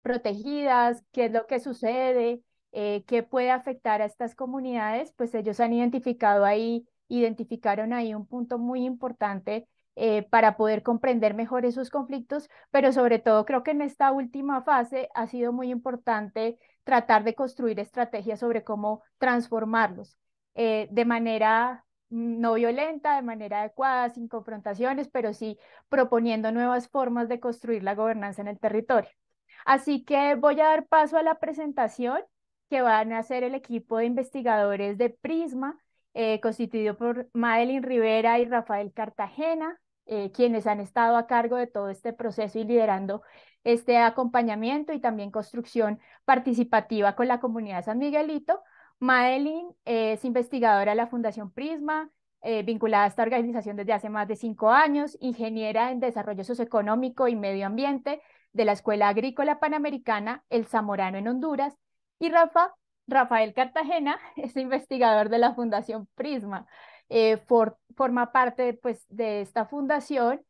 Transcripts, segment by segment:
protegidas, qué es lo que sucede, qué puede afectar a estas comunidades, pues ellos han identificaron ahí un punto muy importante para poder comprender mejor esos conflictos, pero sobre todo creo que en esta última fase ha sido muy importante tratar de construir estrategias sobre cómo transformarlos de manera no violenta, de manera adecuada, sin confrontaciones, pero sí proponiendo nuevas formas de construir la gobernanza en el territorio. Así que voy a dar paso a la presentación que van a hacer el equipo de investigadores de Prisma, constituido por Madeline Rivera y Rafael Cartagena, quienes han estado a cargo de todo este proceso y liderando este acompañamiento y también construcción participativa con la comunidad de San Miguelito. Madeline es investigadora de la Fundación Prisma, vinculada a esta organización desde hace más de 5 años, ingeniera en desarrollo socioeconómico y medio ambiente de la Escuela Agrícola Panamericana El Zamorano en Honduras, y Rafael Cartagena es investigador de la Fundación Prisma. Forma parte pues, de esta fundación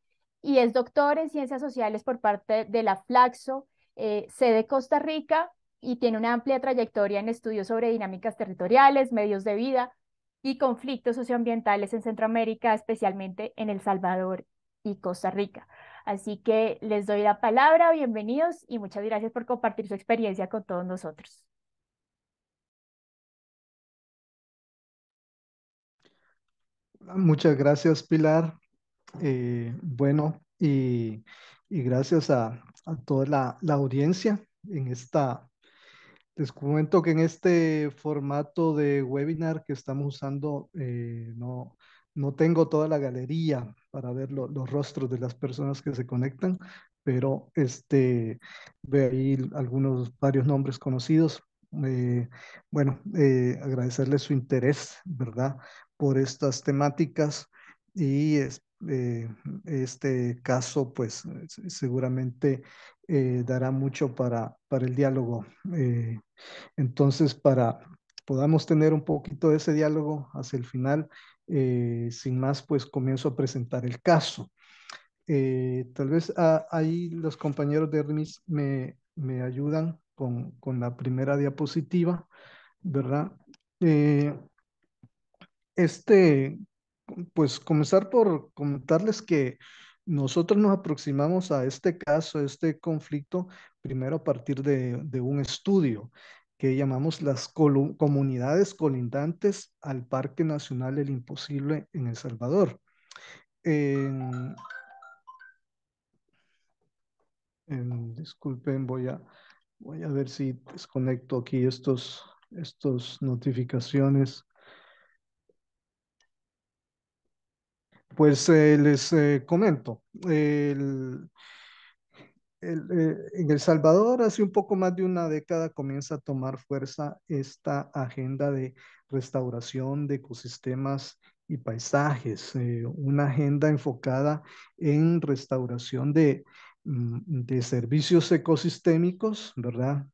y es doctor en ciencias sociales por parte de la Flaxo, sede Costa Rica, y tiene una amplia trayectoria en estudios sobre dinámicas territoriales, medios de vida y conflictos socioambientales en Centroamérica, especialmente en El Salvador y Costa Rica. Así que les doy la palabra, bienvenidos y muchas gracias por compartir su experiencia con todos nosotros. Muchas gracias, Pilar. Bueno, y gracias a toda la audiencia en esta. Les comento que en este formato de webinar que estamos usando, no tengo toda la galería para ver los rostros de las personas que se conectan, pero ve ahí varios nombres conocidos. Eh, bueno, agradecerles su interés, ¿verdad? Por estas temáticas y este caso, pues seguramente dará mucho para el diálogo. Entonces, para podamos tener un poquito de ese diálogo hacia el final, sin más, pues comienzo a presentar el caso. Tal vez ahí los compañeros de RMIS me ayudan con la primera diapositiva, ¿verdad? Eh, este, pues comenzar por comentarles que nosotros nos aproximamos a este caso, a este conflicto, primero a partir de un estudio que llamamos las comunidades colindantes al Parque Nacional El Imposible en El Salvador. En- Disculpen, voy a ver si desconecto aquí estos notificaciones. Pues les comento. El, en El Salvador, hace un poco más de una década, comienza a tomar fuerza esta agenda de restauración de ecosistemas y paisajes, una agenda enfocada en restauración de servicios ecosistémicos, ¿verdad?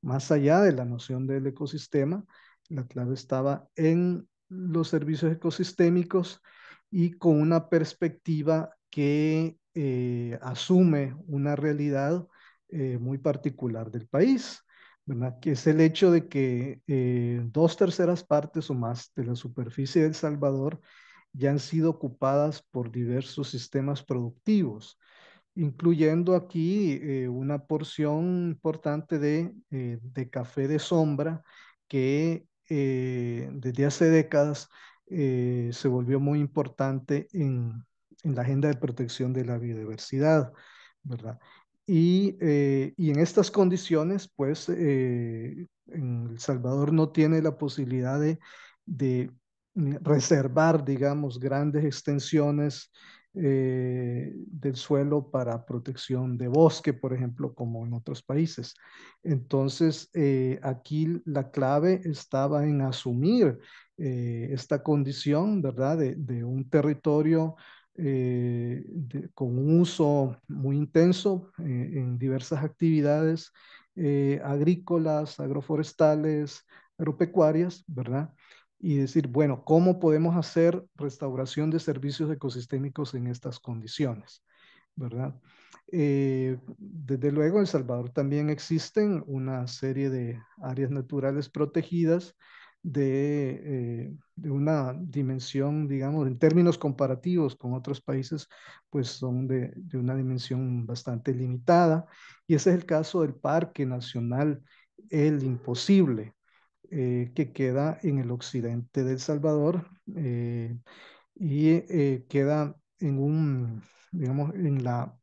Más allá de la noción del ecosistema, la clave estaba en los servicios ecosistémicos y con una perspectiva que asume una realidad muy particular del país, ¿verdad? Que es el hecho de que 2/3 partes o más de la superficie de El Salvador ya han sido ocupadas por diversos sistemas productivos, incluyendo aquí una porción importante de café de sombra que desde hace décadas se volvió muy importante en la agenda de protección de la biodiversidad, ¿verdad? Y en estas condiciones, pues, en El Salvador no tiene la posibilidad de reservar, digamos, grandes extensiones del suelo para protección de bosque, por ejemplo, como en otros países. Entonces, aquí la clave estaba en asumir esta condición, ¿verdad?, de un territorio con un uso muy intenso en diversas actividades agrícolas, agroforestales, agropecuarias, ¿verdad? Y decir, bueno, ¿cómo podemos hacer restauración de servicios ecosistémicos en estas condiciones? ¿Verdad? Desde luego, en El Salvador también existen una serie de áreas naturales protegidas de una dimensión, digamos, en términos comparativos con otros países, pues son de una dimensión bastante limitada. Y ese es el caso del Parque Nacional El Imposible, que queda en el occidente de El Salvador, y queda en digamos, en la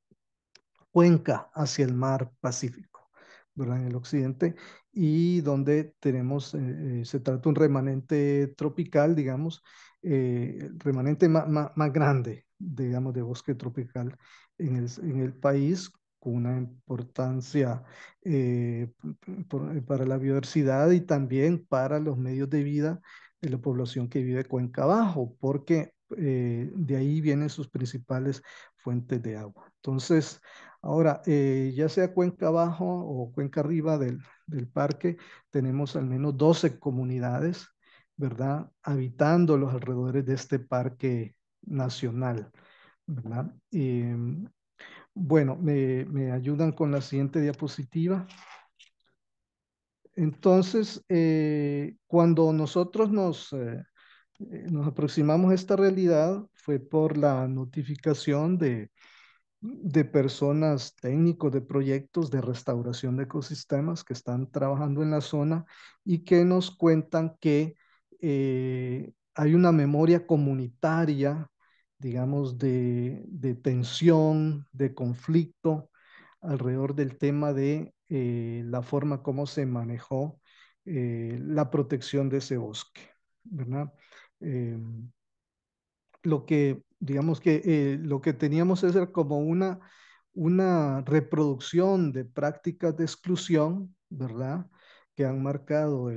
cuenca hacia el mar Pacífico, ¿verdad? En el occidente, y donde tenemos, se trata de un remanente tropical, digamos, el remanente más grande, digamos, de bosque tropical en el país, con una importancia para la biodiversidad y también para los medios de vida de la población que vive cuenca abajo, porque de ahí vienen sus principales fuentes de agua. Entonces, ahora, ya sea cuenca abajo o cuenca arriba del parque, tenemos al menos 12 comunidades, ¿verdad? Habitando los alrededores de este parque nacional, ¿verdad? Bueno, me ayudan con la siguiente diapositiva. Entonces, cuando nosotros nos aproximamos a esta realidad, fue por la notificación de personas técnicos de proyectos de restauración de ecosistemas que están trabajando en la zona y que nos cuentan que hay una memoria comunitaria, digamos, de tensión, de conflicto alrededor del tema de la forma como se manejó la protección de ese bosque, ¿verdad? Em, lo que, digamos que lo que teníamos es como una reproducción de prácticas de exclusión, ¿verdad? Que han marcado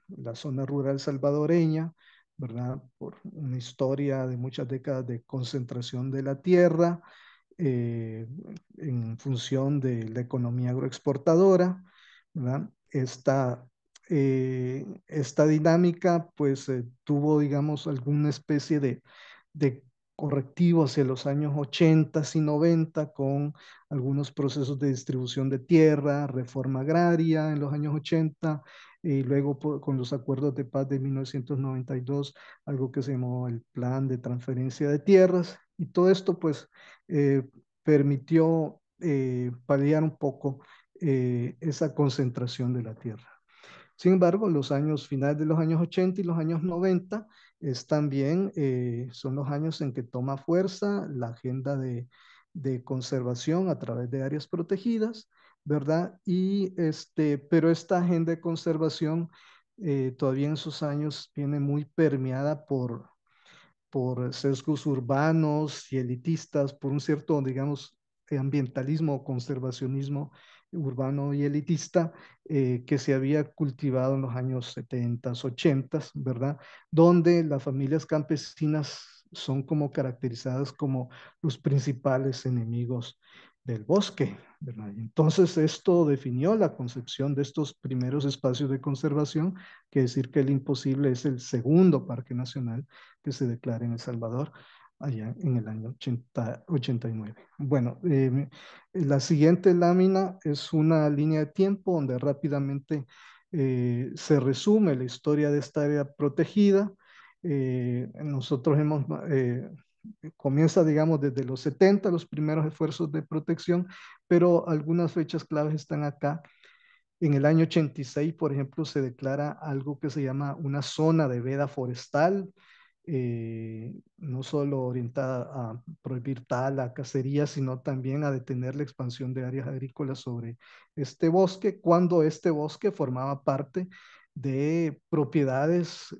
la zona rural salvadoreña, ¿verdad? Por una historia de muchas décadas de concentración de la tierra, eh, en función de la economía agroexportadora, ¿verdad? Esta dinámica pues tuvo, digamos, alguna especie de correctivo hacia los años 80 y 90 con algunos procesos de distribución de tierra, reforma agraria en los años 80 y luego con los acuerdos de paz de 1992, algo que se llamó el Plan de Transferencia de Tierras, y todo esto pues eh, permitió paliar un poco esa concentración de la tierra. Sin embargo, los años finales de los años 80 y los años 90 es también, son los años en que toma fuerza la agenda de conservación a través de áreas protegidas, ¿verdad? Pero esta agenda de conservación todavía en esos años viene muy permeada por sesgos urbanos y elitistas, por un cierto, digamos, ambientalismo o conservacionismo urbano y elitista que se había cultivado en los años 70, 80, ¿verdad? Donde las familias campesinas son como caracterizadas como los principales enemigos del bosque, ¿verdad? Y entonces esto definió la concepción de estos primeros espacios de conservación, que decir que el Imposible es el segundo parque nacional que se declara en El Salvador allá en el año 89. Bueno, la siguiente lámina es una línea de tiempo donde rápidamente se resume la historia de esta área protegida. Nosotros comienza, digamos, desde los 70, los primeros esfuerzos de protección, pero algunas fechas claves están acá. En el año 86, por ejemplo, se declara algo que se llama una zona de veda forestal, no solo orientada a prohibir tala, cacería, sino también a detener la expansión de áreas agrícolas sobre este bosque, cuando este bosque formaba parte de propiedades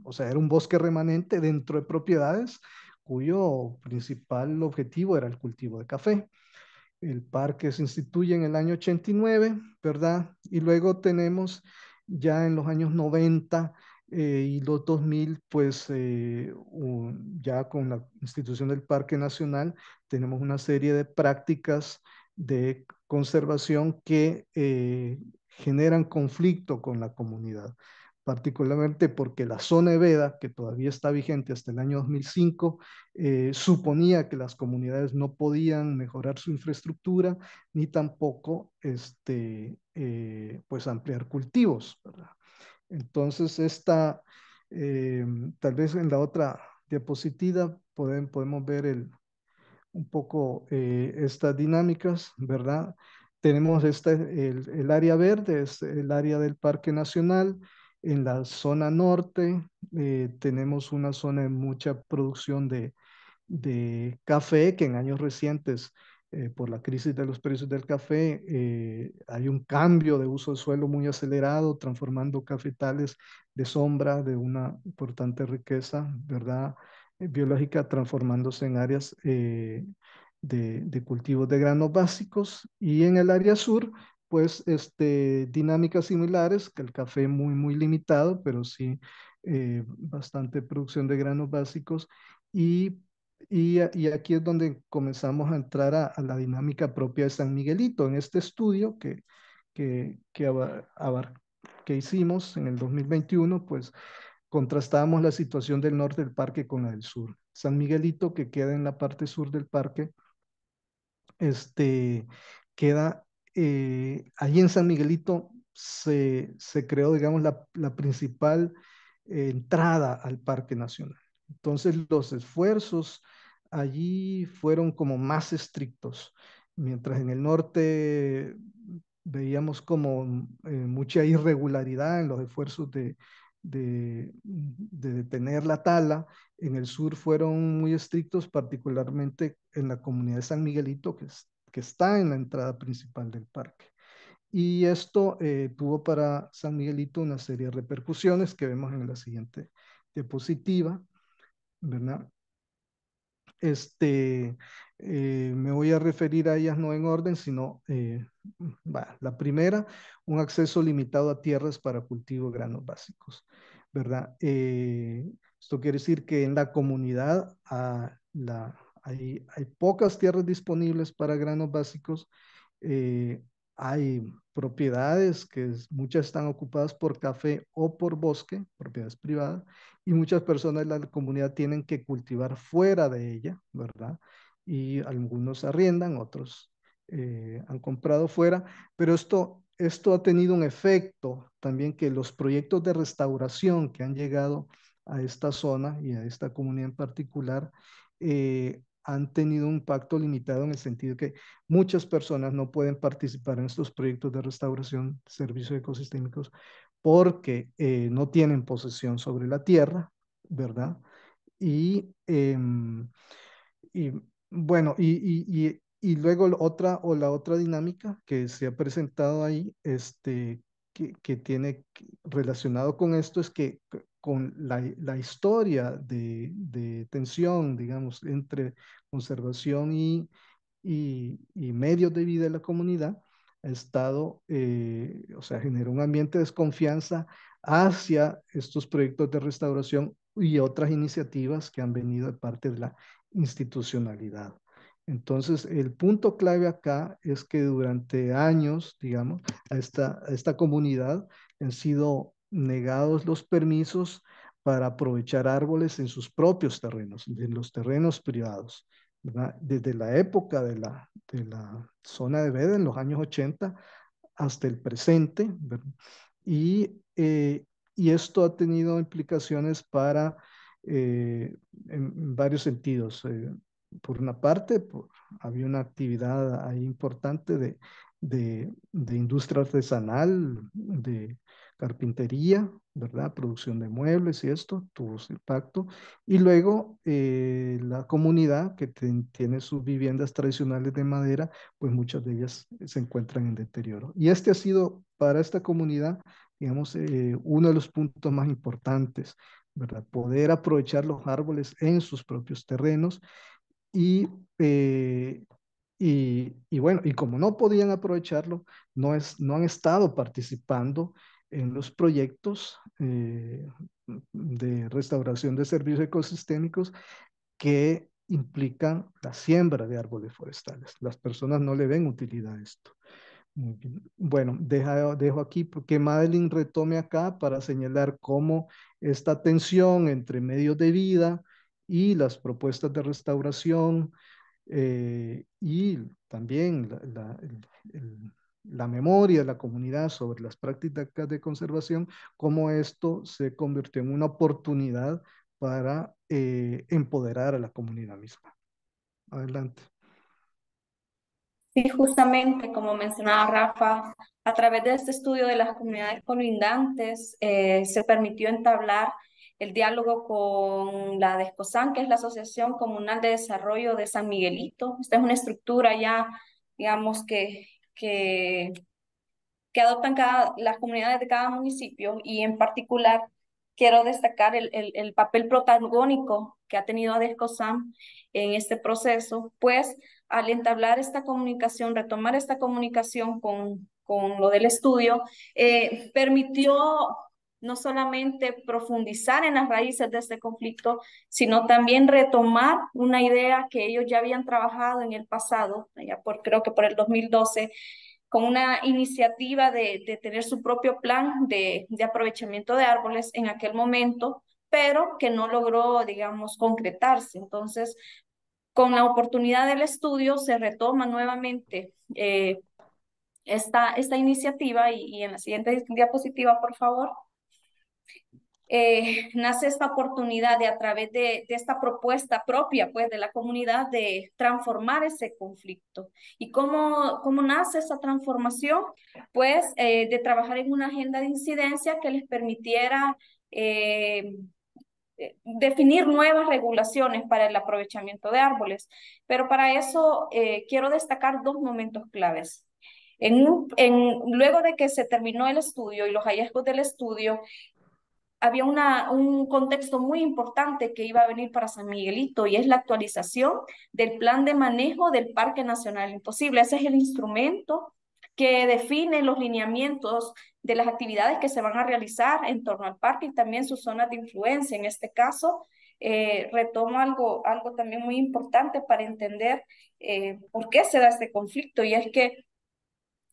o sea, era un bosque remanente dentro de propiedades cuyo principal objetivo era el cultivo de café. El parque se instituye en el año 89, ¿verdad? Y luego tenemos ya en los años 90 y los 2000, pues ya con la institución del Parque Nacional, tenemos una serie de prácticas de conservación que generan conflicto con la comunidad. particularmente porque la zona de veda, que todavía está vigente hasta el año 2005, suponía que las comunidades no podían mejorar su infraestructura ni tampoco pues ampliar cultivos, ¿verdad? Entonces, eh, tal vez en la otra diapositiva podemos ver un poco estas dinámicas, ¿verdad? Tenemos el área verde, es el área del Parque Nacional. En la zona norte tenemos una zona de mucha producción de café, que en años recientes, por la crisis de los precios del café, hay un cambio de uso de suelo muy acelerado, transformando cafetales de sombra de una importante riqueza, ¿verdad? Biológica, transformándose en áreas de cultivos de granos básicos. Y en el área sur, pues, dinámicas similares, que el café muy limitado, pero sí bastante producción de granos básicos. Y y aquí es donde comenzamos a entrar a la dinámica propia de San Miguelito. En este estudio que hicimos en el 2021, pues contrastábamos la situación del norte del parque con la del sur. San Miguelito, que queda en la parte sur del parque, este, queda, allí en San Miguelito se creó, digamos, la principal entrada al Parque Nacional. Entonces, los esfuerzos allí fueron como más estrictos, mientras en el norte veíamos como mucha irregularidad en los esfuerzos de detener la tala. En el sur fueron muy estrictos, particularmente en la comunidad de San Miguelito, que está en la entrada principal del parque. Y esto tuvo para San Miguelito una serie de repercusiones que vemos en la siguiente diapositiva, ¿verdad? Este, Me voy a referir a ellas no en orden, sino la primera, un acceso limitado a tierras para cultivo de granos básicos, ¿verdad? Esto quiere decir que en la comunidad hay pocas tierras disponibles para granos básicos. eh, Hay propiedades muchas están ocupadas por café o por bosque, propiedades privadas, y muchas personas de la comunidad tienen que cultivar fuera de ella, ¿verdad? Y algunos arriendan, otros han comprado fuera, pero esto ha tenido un efecto también, que los proyectos de restauración que han llegado a esta zona y a esta comunidad en particular han tenido un impacto limitado, en el sentido que muchas personas no pueden participar en estos proyectos de restauración, servicios ecosistémicos, porque no tienen posesión sobre la tierra, ¿verdad? Y, y bueno, y luego la otra dinámica que se ha presentado ahí, que tiene relacionado con esto, es que con la historia de tensión, digamos, entre conservación y medios de vida de la comunidad, ha estado, o sea, generó un ambiente de desconfianza hacia estos proyectos de restauración y otras iniciativas que han venido de parte de la institucionalidad. Entonces, el punto clave acá es que durante años, digamos, a esta comunidad han sido negados los permisos para aprovechar árboles en sus propios terrenos, en los terrenos privados, ¿verdad? Desde la época de la zona de veda en los años 80 hasta el presente, ¿verdad? Y, eh, y esto ha tenido implicaciones en varios sentidos. Por una parte, había una actividad ahí importante de industria artesanal, de carpintería, ¿verdad? Producción de muebles y esto tuvo su impacto. Y luego la comunidad que tiene sus viviendas tradicionales de madera, pues muchas de ellas se encuentran en deterioro. Y este ha sido para esta comunidad, digamos, uno de los puntos más importantes, ¿verdad? Poder aprovechar los árboles en sus propios terrenos y, eh, y bueno, y como no podían aprovecharlo, no han estado participando en los proyectos de restauración de servicios ecosistémicos que implican la siembra de árboles forestales. Las personas no le ven utilidad a esto. Muy bien. Bueno, dejo aquí que Madeline retome acá para señalar cómo esta tensión entre medios de vida y las propuestas de restauración y también la memoria de la comunidad sobre las prácticas de conservación, cómo esto se convirtió en una oportunidad para empoderar a la comunidad misma. Adelante. Sí, justamente como mencionaba Rafa, a través de este estudio de las comunidades colindantes se permitió entablar el diálogo con la DESCOSAN, que es la Asociación Comunal de Desarrollo de San Miguelito. Esta es una estructura ya, digamos, que adoptan las comunidades de cada municipio y en particular quiero destacar el papel protagónico que ha tenido ADESCOSAM en este proceso, pues al entablar esta comunicación, retomar esta comunicación con lo del estudio, permitió no solamente profundizar en las raíces de este conflicto, sino también retomar una idea que ellos ya habían trabajado en el pasado, ya creo que por el 2012, con una iniciativa de tener su propio plan de aprovechamiento de árboles en aquel momento, pero que no logró, digamos, concretarse. Entonces, con la oportunidad del estudio se retoma nuevamente esta iniciativa y en la siguiente diapositiva, por favor. Nace esta oportunidad de a través de esta propuesta propia pues de la comunidad de transformar ese conflicto. ¿Y cómo nace esa transformación? Pues de trabajar en una agenda de incidencia que les permitiera definir nuevas regulaciones para el aprovechamiento de árboles. Pero para eso quiero destacar dos momentos claves. Luego de que se terminó el estudio y los hallazgos del estudio, había un contexto muy importante que iba a venir para San Miguelito y es la actualización del plan de manejo del Parque Nacional Imposible. Ese es el instrumento que define los lineamientos de las actividades que se van a realizar en torno al parque y también sus zonas de influencia. En este caso, retomo algo también muy importante para entender por qué se da este conflicto y es que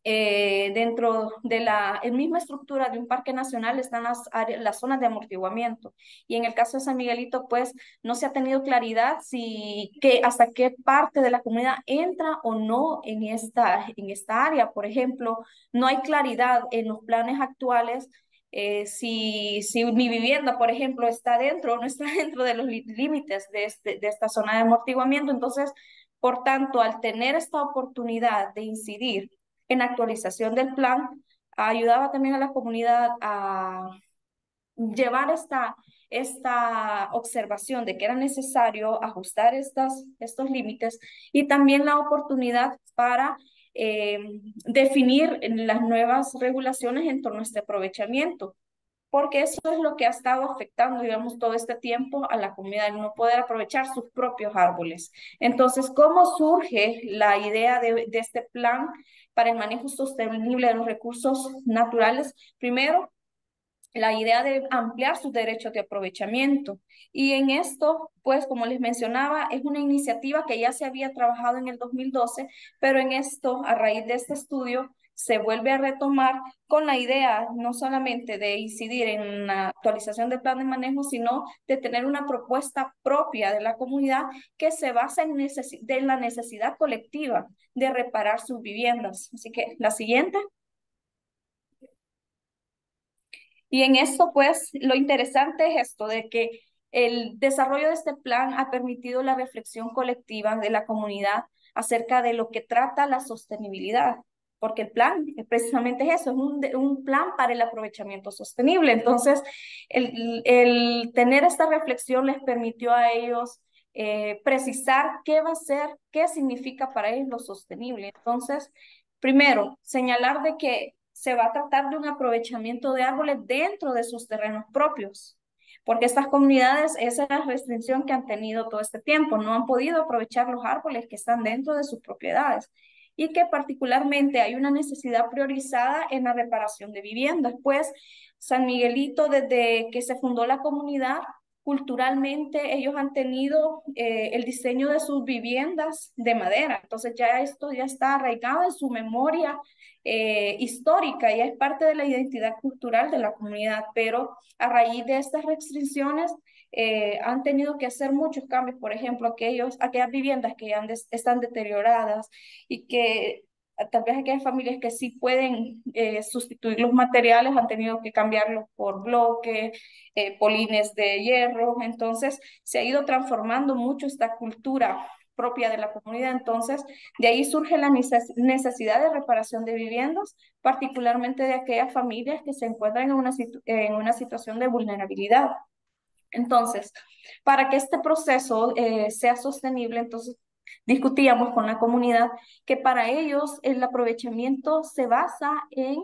dentro de la misma estructura de un parque nacional están las zonas de amortiguamiento. Y en el caso de San Miguelito, pues no se ha tenido claridad hasta qué parte de la comunidad entra o no en esta área. Por ejemplo, no hay claridad en los planes actuales si mi vivienda, por ejemplo, está dentro o no está dentro de los límites de esta zona de amortiguamiento. Entonces, por tanto, al tener esta oportunidad de incidir en actualización del plan, ayudaba también a la comunidad a llevar esta observación de que era necesario ajustar estos límites y también la oportunidad para definir las nuevas regulaciones en torno a este aprovechamiento, porque eso es lo que ha estado afectando, digamos, todo este tiempo a la comunidad, el no poder aprovechar sus propios árboles. Entonces, ¿cómo surge la idea de este plan para el manejo sostenible de los recursos naturales? Primero, la idea de ampliar sus derechos de aprovechamiento. Y en esto, pues como les mencionaba, es una iniciativa que ya se había trabajado en el 2012, pero en esto, a raíz de este estudio, se vuelve a retomar con la idea no solamente de incidir en la actualización del plan de manejo, sino de tener una propuesta propia de la comunidad que se basa en la necesidad colectiva de reparar sus viviendas. Así que la siguiente. Y en esto, pues, lo interesante es esto de que el desarrollo de este plan ha permitido la reflexión colectiva de la comunidad acerca de lo que trata la sostenibilidad, porque el plan precisamente es eso, es un plan para el aprovechamiento sostenible. Entonces, el tener esta reflexión les permitió a ellos precisar qué va a ser, qué significa para ellos lo sostenible. Entonces, primero, señalar de que se va a tratar de un aprovechamiento de árboles dentro de sus terrenos propios, porque estas comunidades, esa es la restricción que han tenido todo este tiempo, no han podido aprovechar los árboles que están dentro de sus propiedades y que particularmente hay una necesidad priorizada en la reparación de viviendas, pues San Miguelito, desde que se fundó la comunidad, culturalmente ellos han tenido el diseño de sus viviendas de madera. Entonces ya esto ya está arraigado en su memoria histórica, ya es parte de la identidad cultural de la comunidad, pero a raíz de estas restricciones han tenido que hacer muchos cambios. Por ejemplo, aquellas viviendas que ya están deterioradas y que tal vez aquellas familias que sí pueden sustituir los materiales han tenido que cambiarlos por bloques, polines de hierro. Entonces se ha ido transformando mucho esta cultura propia de la comunidad. Entonces, de ahí surge la necesidad de reparación de viviendas, particularmente de aquellas familias que se encuentran en una situación de vulnerabilidad. Entonces, para que este proceso sea sostenible, entonces discutíamos con la comunidad que para ellos el aprovechamiento se basa en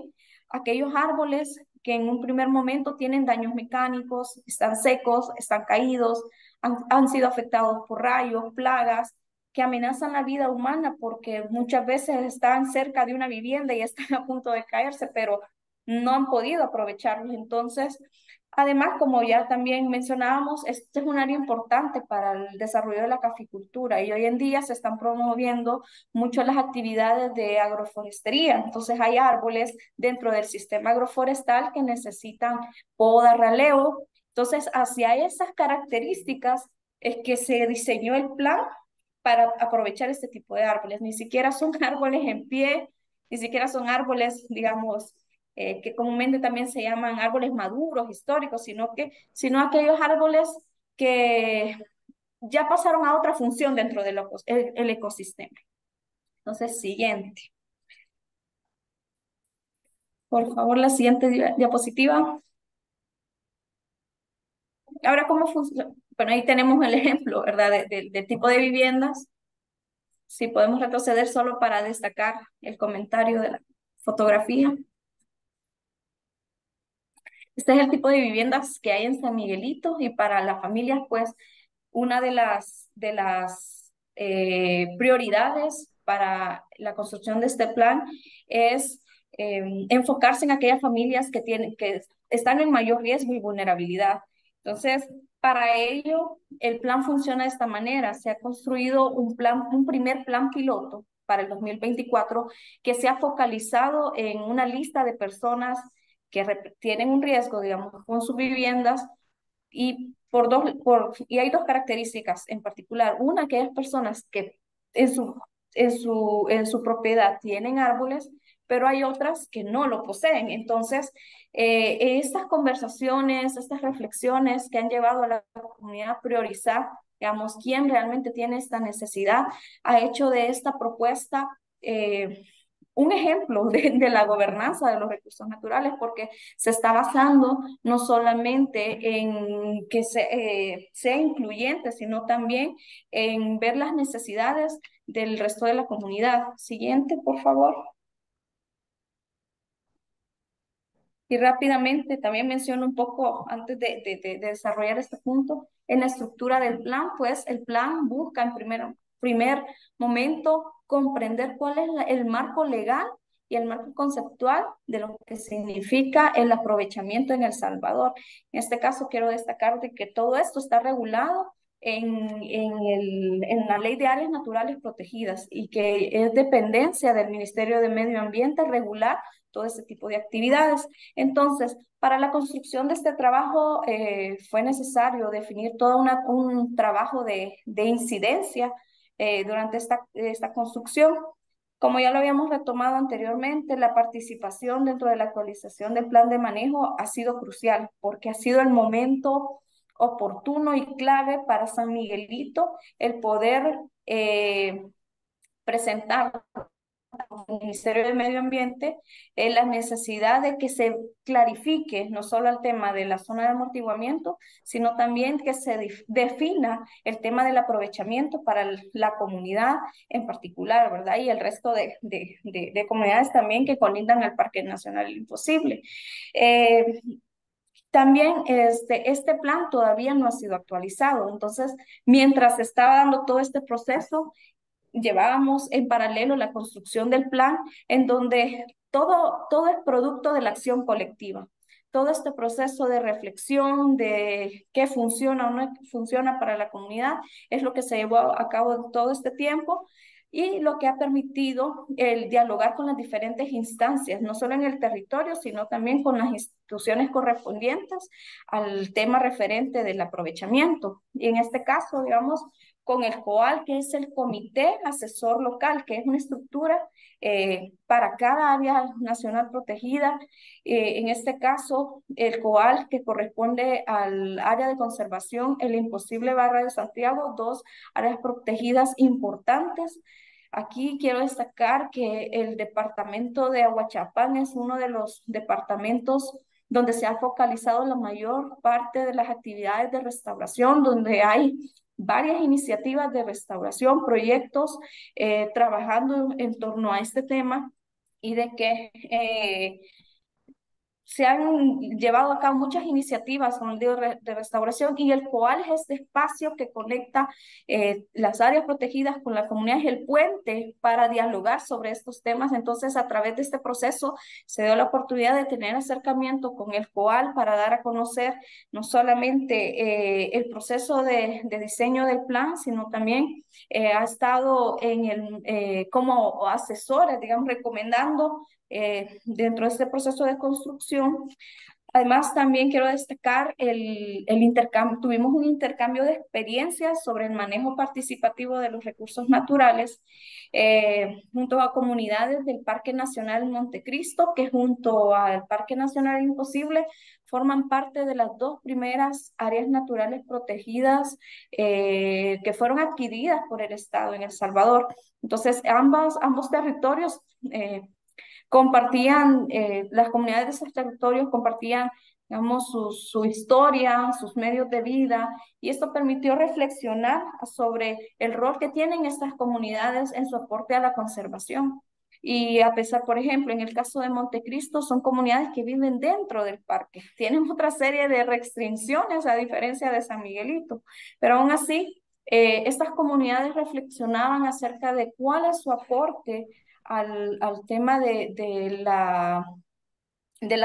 aquellos árboles que en un primer momento tienen daños mecánicos, están secos, están caídos, han sido afectados por rayos, plagas, que amenazan la vida humana porque muchas veces están cerca de una vivienda y están a punto de caerse, pero no han podido aprovecharlos. Entonces, además, como ya también mencionábamos, este es un área importante para el desarrollo de la caficultura y hoy en día se están promoviendo mucho las actividades de agroforestería. Entonces hay árboles dentro del sistema agroforestal que necesitan poda, raleo. Entonces, hacia esas características es que se diseñó el plan para aprovechar este tipo de árboles. Ni siquiera son árboles en pie, ni siquiera son árboles, digamos, que comúnmente también se llaman árboles maduros, históricos, sino aquellos árboles que ya pasaron a otra función dentro del el ecosistema. Entonces, siguiente. Por favor, la siguiente diapositiva. Ahora, ¿cómo funciona? Bueno, ahí tenemos el ejemplo, ¿verdad? Del tipo de viviendas. Si podemos retroceder solo para destacar el comentario de la fotografía. Este es el tipo de viviendas que hay en San Miguelito y para las familias, pues, una de las prioridades para la construcción de este plan es enfocarse en aquellas familias que están en mayor riesgo y vulnerabilidad. Entonces, para ello, el plan funciona de esta manera. Se ha construido un primer plan piloto para el 2024 que se ha focalizado en una lista de personas que tienen un riesgo, digamos, con sus viviendas y, y hay dos características en particular. Una, aquellas personas que en su propiedad tienen árboles, pero hay otras que no lo poseen. Entonces, estas conversaciones, estas reflexiones que han llevado a la comunidad a priorizar, digamos, quién realmente tiene esta necesidad, ha hecho de esta propuesta un ejemplo de la gobernanza de los recursos naturales, porque se está basando no solamente en que sea incluyente, sino también en ver las necesidades del resto de la comunidad. Siguiente, por favor. Y rápidamente también menciono un poco, antes de desarrollar este punto, en la estructura del plan, pues el plan busca en primer momento comprender cuál es el marco legal y el marco conceptual de lo que significa el aprovechamiento en El Salvador. En este caso quiero destacar de que todo esto está regulado en la Ley de Áreas Naturales Protegidas y que es dependencia del Ministerio de Medio Ambiente regular todo ese tipo de actividades. Entonces, para la construcción de este trabajo fue necesario definir todo un trabajo de incidencia durante esta construcción. Como ya lo habíamos retomado anteriormente, la participación dentro de la actualización del plan de manejo ha sido crucial porque ha sido el momento oportuno y clave para San Miguelito el poder presentar al Ministerio de Medio Ambiente la necesidad de que se clarifique no solo el tema de la zona de amortiguamiento, sino también que se defina el tema del aprovechamiento para la comunidad en particular, ¿verdad? Y el resto de comunidades también que colindan al Parque Nacional Imposible. También este plan todavía no ha sido actualizado, entonces mientras se estaba dando todo este proceso, llevábamos en paralelo la construcción del plan en donde todo es producto de la acción colectiva. todo este proceso de reflexión de qué funciona o no funciona para la comunidad es lo que se llevó a cabo en todo este tiempo y lo que ha permitido el dialogar con las diferentes instancias, no solo en el territorio, sino también con las instituciones correspondientes al tema referente del aprovechamiento. Y en este caso, digamos, con el COAL, que es el Comité Asesor Local, que es una estructura para cada área nacional protegida. En este caso, el COAL, que corresponde al área de conservación, el Imposible Barra de Santiago, dos áreas protegidas importantes. Aquí quiero destacar que el departamento de Ahuachapán es uno de los departamentos donde se ha focalizado la mayor parte de las actividades de restauración, donde hay varias iniciativas de restauración, proyectos trabajando en torno a este tema y de que se han llevado a cabo muchas iniciativas con el Día de Restauración y el COAL es este espacio que conecta las áreas protegidas con la comunidad, es el puente para dialogar sobre estos temas. Entonces, a través de este proceso se dio la oportunidad de tener acercamiento con el COAL para dar a conocer no solamente el proceso de diseño del plan, sino también ha estado como asesores, digamos, recomendando dentro de este proceso de construcción. Además, también quiero destacar el intercambio, tuvimos un intercambio de experiencias sobre el manejo participativo de los recursos naturales junto a comunidades del Parque Nacional Montecristo, que junto al Parque Nacional Imposible forman parte de las dos primeras áreas naturales protegidas que fueron adquiridas por el Estado en El Salvador. Entonces, ambos territorios compartían, las comunidades de esos territorios compartían, digamos, su historia, sus medios de vida, y esto permitió reflexionar sobre el rol que tienen estas comunidades en su aporte a la conservación. Y a pesar, por ejemplo, en el caso de Montecristo, son comunidades que viven dentro del parque. Tienen otra serie de restricciones a diferencia de San Miguelito, pero aún así, estas comunidades reflexionaban acerca de cuál es su aporte al tema de la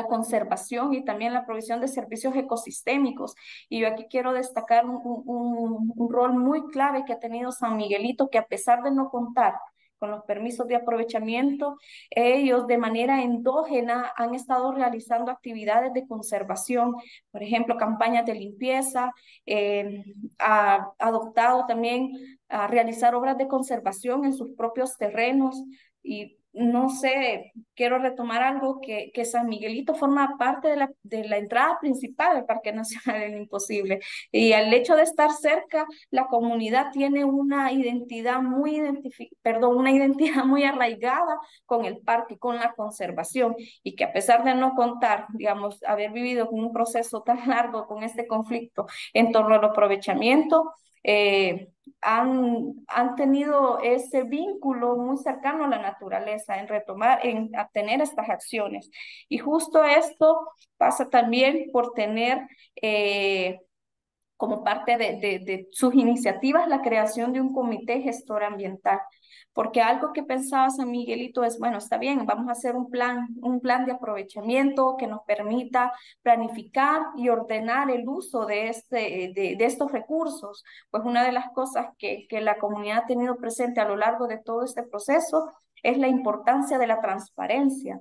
conservación y también la provisión de servicios ecosistémicos. Y yo aquí quiero destacar un rol muy clave que ha tenido San Miguelito, que a pesar de no contar con los permisos de aprovechamiento, ellos de manera endógena han estado realizando actividades de conservación, por ejemplo, campañas de limpieza, ha adoptado también a realizar obras de conservación en sus propios terrenos y no sé, quiero retomar algo que San Miguelito forma parte de la entrada principal del Parque Nacional del Imposible. Y al hecho de estar cerca, la comunidad tiene una identidad una identidad muy arraigada con el parque, con la conservación, y que a pesar de no contar, digamos, haber vivido con un proceso tan largo con este conflicto en torno al aprovechamiento, han tenido ese vínculo muy cercano a la naturaleza, en retomar, en tener estas acciones. Y justo esto pasa también por tener como parte de sus iniciativas la creación de un comité gestor ambiental. Porque algo que pensaba San Miguelito es, bueno, está bien, vamos a hacer un plan de aprovechamiento que nos permita planificar y ordenar el uso de estos recursos. Pues una de las cosas que la comunidad ha tenido presente a lo largo de todo este proceso es la importancia de la transparencia.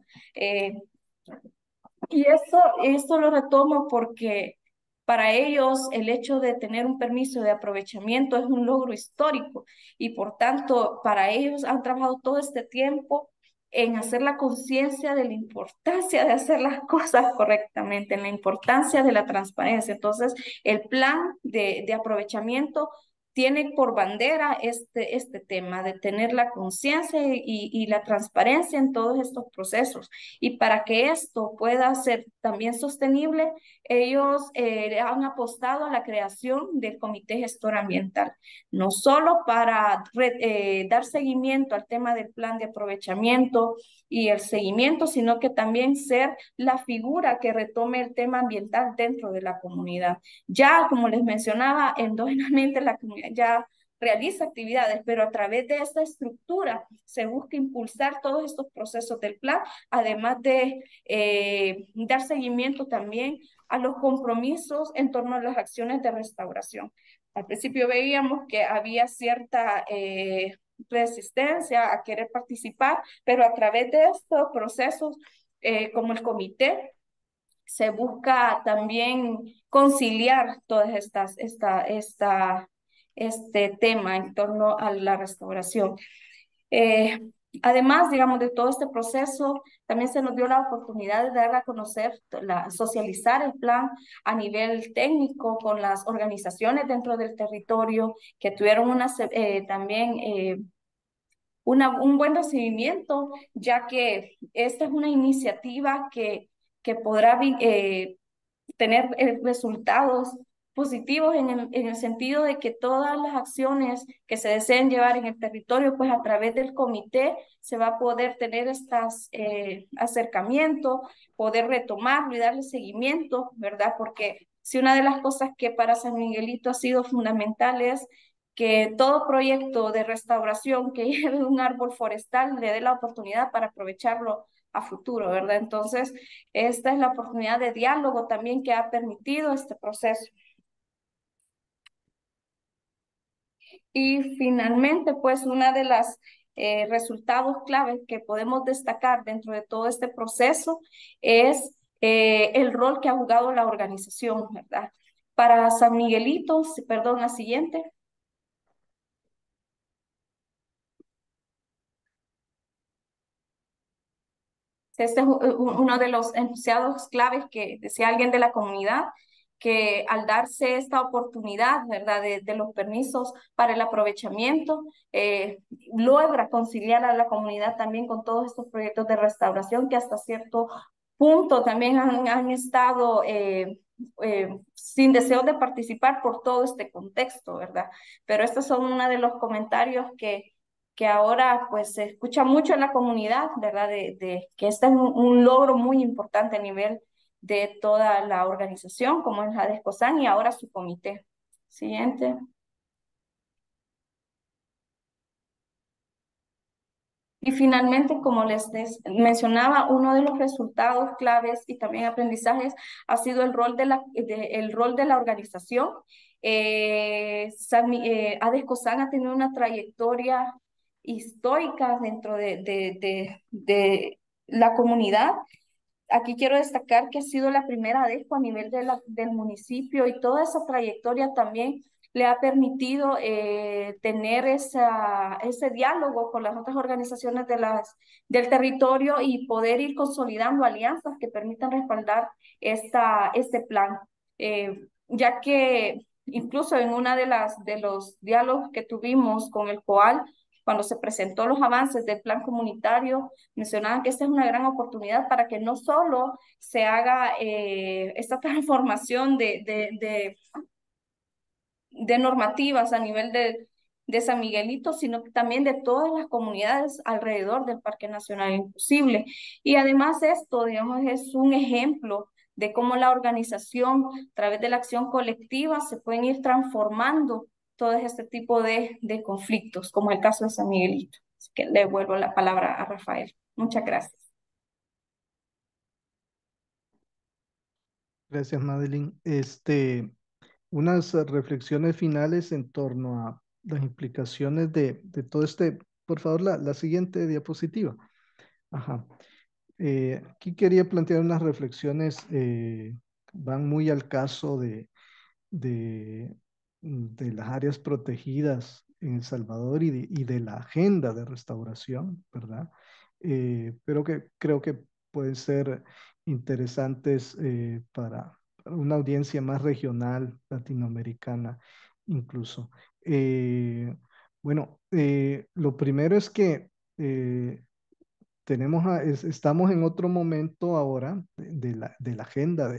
Y esto lo retomo porque para ellos el hecho de tener un permiso de aprovechamiento es un logro histórico y por tanto para ellos han trabajado todo este tiempo en hacer la conciencia de la importancia de hacer las cosas correctamente, en la importancia de la transparencia. Entonces, el plan de aprovechamiento tiene por bandera este tema de tener la conciencia y la transparencia en todos estos procesos. Y para que esto pueda ser también sostenible, ellos han apostado a la creación del Comité Gestor Ambiental, no solo para dar seguimiento al tema del plan de aprovechamiento y el seguimiento, sino que también ser la figura que retome el tema ambiental dentro de la comunidad. Ya, como les mencionaba, endógenamente la comunidad ya realiza actividades, pero a través de esta estructura se busca impulsar todos estos procesos del plan, además de dar seguimiento también a los compromisos en torno a las acciones de restauración. Al principio veíamos que había cierta resistencia a querer participar, pero a través de estos procesos, como el comité, se busca también conciliar todas este tema en torno a la restauración. Eh, Además, digamos, de todo este proceso, también se nos dio la oportunidad de dar a conocer, socializar el plan a nivel técnico con las organizaciones dentro del territorio que tuvieron también un buen recibimiento, ya que esta es una iniciativa que podrá tener resultados positivos en el sentido de que todas las acciones que se deseen llevar en el territorio, pues a través del comité se va a poder tener estos acercamientos, poder retomarlo y darle seguimiento, ¿verdad? Porque si una de las cosas que para San Miguelito ha sido fundamental es que todo proyecto de restauración que lleve un árbol forestal le dé la oportunidad para aprovecharlo a futuro, ¿verdad? Entonces, esta es la oportunidad de diálogo también que ha permitido este proceso. Y finalmente, pues, una de las resultados claves que podemos destacar dentro de todo este proceso es el rol que ha jugado la organización, ¿verdad? Para San Miguelito, perdón, la siguiente. Este es uno de los enunciados claves que decía alguien de la comunidad, que al darse esta oportunidad, ¿verdad?, de los permisos para el aprovechamiento, logra conciliar a la comunidad también con todos estos proyectos de restauración que hasta cierto punto también han estado sin deseo de participar por todo este contexto, ¿verdad? Pero estos son uno de los comentarios que ahora pues se escucha mucho en la comunidad, ¿verdad? De que este es un logro muy importante a nivel de toda la organización, como es la de Escozán y ahora su comité. Siguiente. Y finalmente, como les mencionaba, uno de los resultados claves y también aprendizajes ha sido el rol el rol de la organización. Adescosan ha tenido una trayectoria histórica dentro de la comunidad. Aquí quiero destacar que ha sido la primera ADESCO a nivel del municipio y toda esa trayectoria también le ha permitido tener ese diálogo con las otras organizaciones del territorio y poder ir consolidando alianzas que permitan respaldar este plan. Ya que incluso en una de los diálogos que tuvimos con el COAL, cuando se presentó los avances del plan comunitario, mencionaban que esta es una gran oportunidad para que no solo se haga esta transformación de normativas a nivel de San Miguelito, sino que también de todas las comunidades alrededor del Parque Nacional Imposible. Y además esto, digamos, es un ejemplo de cómo la organización, a través de la acción colectiva, se pueden ir transformando todo este tipo de conflictos, como el caso de San Miguelito. Así que le devuelvo la palabra a Rafael. Muchas gracias. Gracias, Madeline. Unas reflexiones finales en torno a las implicaciones de todo este. Por favor, la siguiente diapositiva. Ajá. Aquí quería plantear unas reflexiones, van muy al caso de, de las áreas protegidas en El Salvador y de la agenda de restauración, ¿verdad? Pero que creo que pueden ser interesantes para una audiencia más regional, latinoamericana incluso. Bueno, lo primero es que estamos en otro momento ahora de la agenda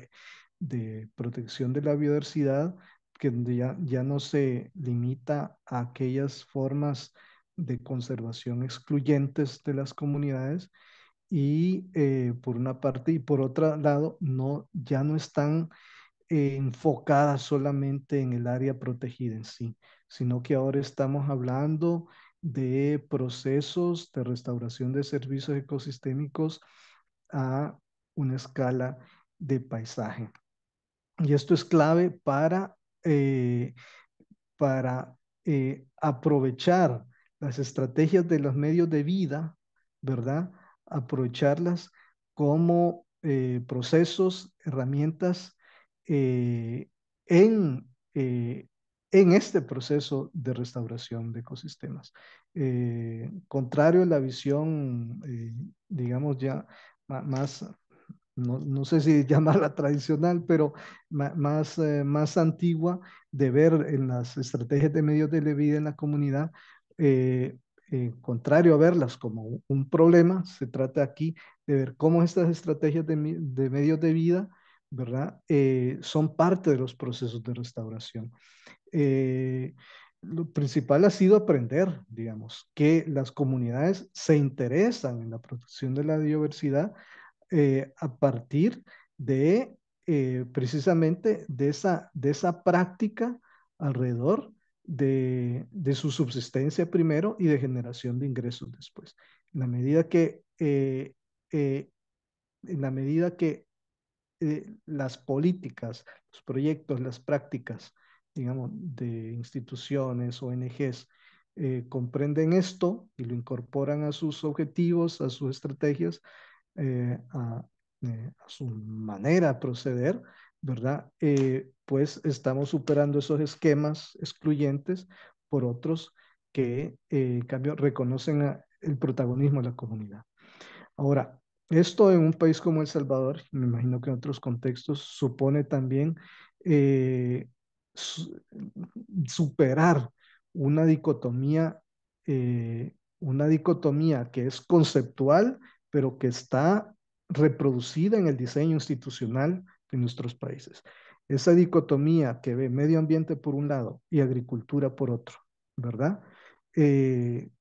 de protección de la biodiversidad, que donde ya no se limita a aquellas formas de conservación excluyentes de las comunidades y por una parte y por otro lado ya no están enfocadas solamente en el área protegida en sí, sino que ahora estamos hablando de procesos de restauración de servicios ecosistémicos a una escala de paisaje. Y esto es clave eh, para aprovechar las estrategias de los medios de vida, ¿verdad? Aprovecharlas como procesos, herramientas eh, en, eh, en este proceso de restauración de ecosistemas. Contrario a la visión, digamos, ya más no sé si llamarla tradicional, pero más antigua de ver en las estrategias de medios de vida en la comunidad, eh, contrario a verlas como un problema, se trata aquí de ver cómo estas estrategias de medios de vida, ¿verdad? Son parte de los procesos de restauración. Lo principal ha sido aprender, digamos, que las comunidades se interesan en la protección de la biodiversidad a partir de precisamente de esa práctica alrededor de su subsistencia primero y de generación de ingresos después. En la medida que, eh, en la medida que las políticas, los proyectos, las prácticas, digamos, de instituciones, ONGs, comprenden esto y lo incorporan a sus objetivos, a sus estrategias, eh, a, a su manera de proceder, ¿verdad? Pues estamos superando esos esquemas excluyentes por otros que, en cambio, reconocen el protagonismo de la comunidad. Ahora, esto en un país como El Salvador, me imagino que en otros contextos, supone también eh, su- superar una dicotomía, una dicotomía que es conceptual, pero que está reproducida en el diseño institucional de nuestros países. Esa dicotomía que ve medio ambiente por un lado y agricultura por otro, ¿verdad?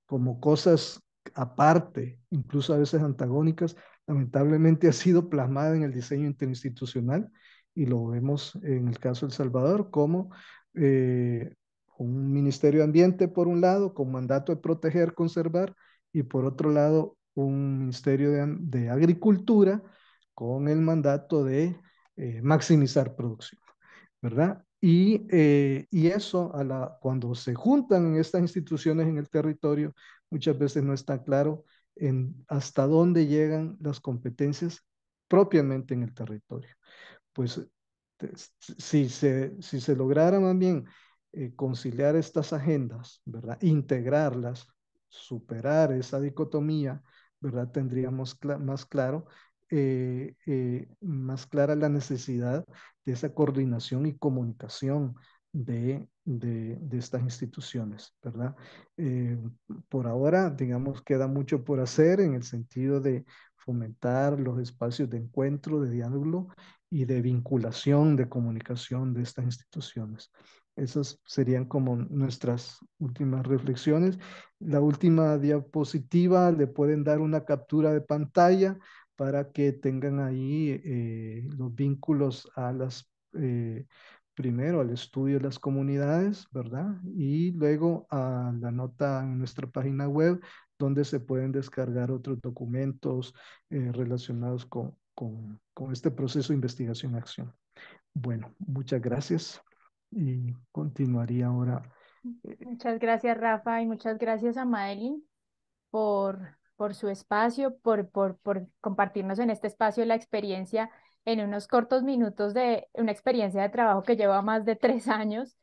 Como cosas aparte, incluso a veces antagónicas, lamentablemente ha sido plasmada en el diseño interinstitucional y lo vemos en el caso de El Salvador como eh, un Ministerio de Ambiente por un lado, con mandato de proteger, conservar, y por otro lado un Ministerio de Agricultura con el mandato de maximizar producción, ¿verdad? Y eso, cuando se juntan en estas instituciones en el territorio, muchas veces no está claro hasta dónde llegan las competencias propiamente en el territorio. Pues si se lograra más bien conciliar estas agendas, ¿verdad? Integrarlas, superar esa dicotomía, ¿verdad? Tendríamos más clara la necesidad de esa coordinación y comunicación de estas instituciones, ¿verdad? Eh, por ahora, digamos, queda mucho por hacer en el sentido de fomentar los espacios de encuentro, de diálogo y de vinculación, de comunicación de estas instituciones. Esas serían como nuestras últimas reflexiones. La última diapositiva le pueden dar una captura de pantalla para que tengan ahí los vínculos primero al estudio de las comunidades, ¿verdad? Y luego a la nota en nuestra página web donde se pueden descargar otros documentos relacionados con este proceso de investigación-acción. Bueno, muchas gracias y continuaría ahora. Muchas gracias, Rafa, y muchas gracias a Madeline por su espacio, por compartirnos en este espacio la experiencia en unos cortos minutos de una experiencia de trabajo que lleva más de 3 años,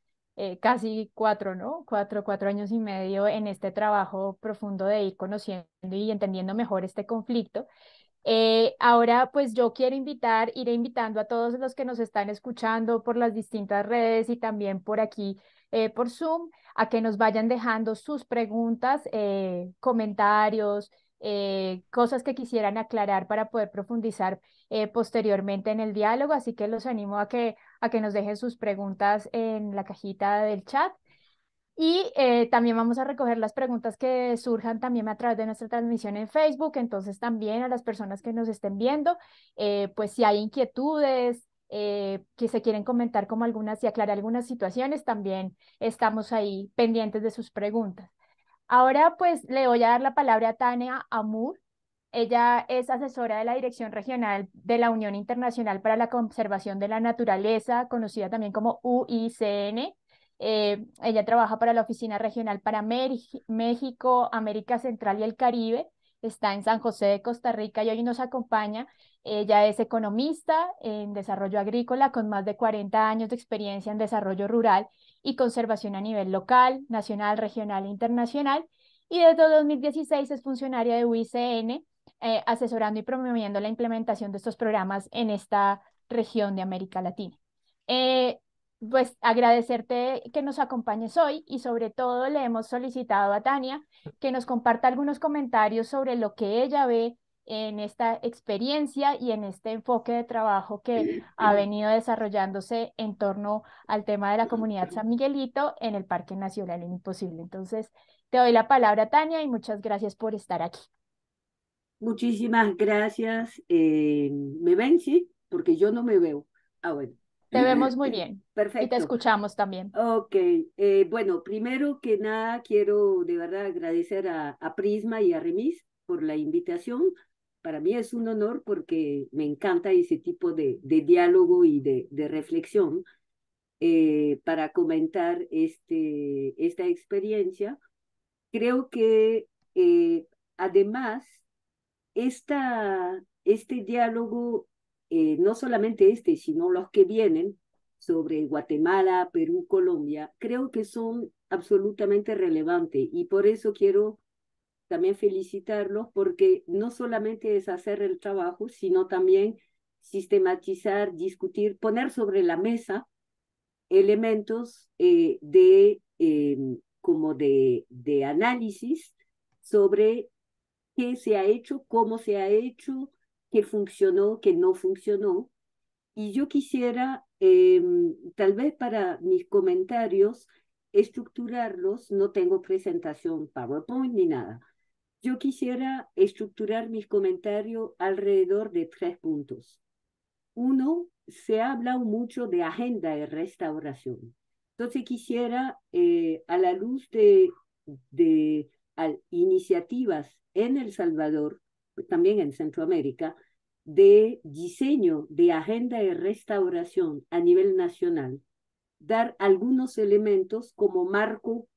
casi 4, ¿no? 4 años y medio en este trabajo profundo de ir conociendo y entendiendo mejor este conflicto. Ahora, pues yo quiero iré invitando a todos los que nos están escuchando por las distintas redes y también por aquí, por Zoom, a que nos vayan dejando sus preguntas, comentarios, cosas que quisieran aclarar para poder profundizar posteriormente en el diálogo. Así que los animo a que nos dejen sus preguntas en la cajita del chat. Y también vamos a recoger las preguntas que surjan también a través de nuestra transmisión en Facebook. Entonces también a las personas que nos estén viendo, pues si hay inquietudes, que se quieren comentar como algunas y aclarar algunas situaciones, también estamos ahí pendientes de sus preguntas. Ahora pues le voy a dar la palabra a Tania Amur. Ella es asesora de la Dirección Regional de la Unión Internacional para la Conservación de la Naturaleza, conocida también como UICN. Ella trabaja para la Oficina Regional para México, América Central y el Caribe. Está en San José de Costa Rica y hoy nos acompaña. Ella es economista en desarrollo agrícola con más de 40 años de experiencia en desarrollo rural y conservación a nivel local, nacional, regional e internacional. Y desde 2016 es funcionaria de UICN, asesorando y promoviendo la implementación de estos programas en esta región de América Latina. Eh, pues agradecerte que nos acompañes hoy y sobre todo le hemos solicitado a Tania que nos comparta algunos comentarios sobre lo que ella ve en esta experiencia y en este enfoque de trabajo que ha venido desarrollándose en torno al tema de la comunidad San Miguelito en el Parque Nacional Imposible. Entonces, te doy la palabra, Tania, y muchas gracias por estar aquí. Muchísimas gracias. ¿Me ven, sí? Porque yo no me veo. Ah, bueno. Te vemos muy bien y te Perfecto. escuchamos también. Ok. Bueno, primero que nada quiero de verdad agradecer a Prisma y a Remis por la invitación. Para mí es un honor porque me encanta ese tipo de diálogo y de reflexión para comentar esta experiencia. Creo que además este diálogo, no solamente sino los que vienen sobre Guatemala, Perú, Colombia, creo que son absolutamente relevantes y por eso quiero también felicitarlos porque no solamente es hacer el trabajo, sino también sistematizar, discutir, poner sobre la mesa elementos como de análisis sobre qué se ha hecho, cómo se ha hecho, qué funcionó, qué no funcionó. Y yo quisiera, tal vez para mis comentarios, estructurarlos, no tengo presentación PowerPoint ni nada. Yo quisiera estructurar mis comentarios alrededor de 3 puntos. Uno, se ha hablado mucho de agenda de restauración. Entonces quisiera, a la luz de iniciativas en El Salvador, también en Centroamérica, de diseño de agenda de restauración a nivel nacional, dar algunos elementos como marco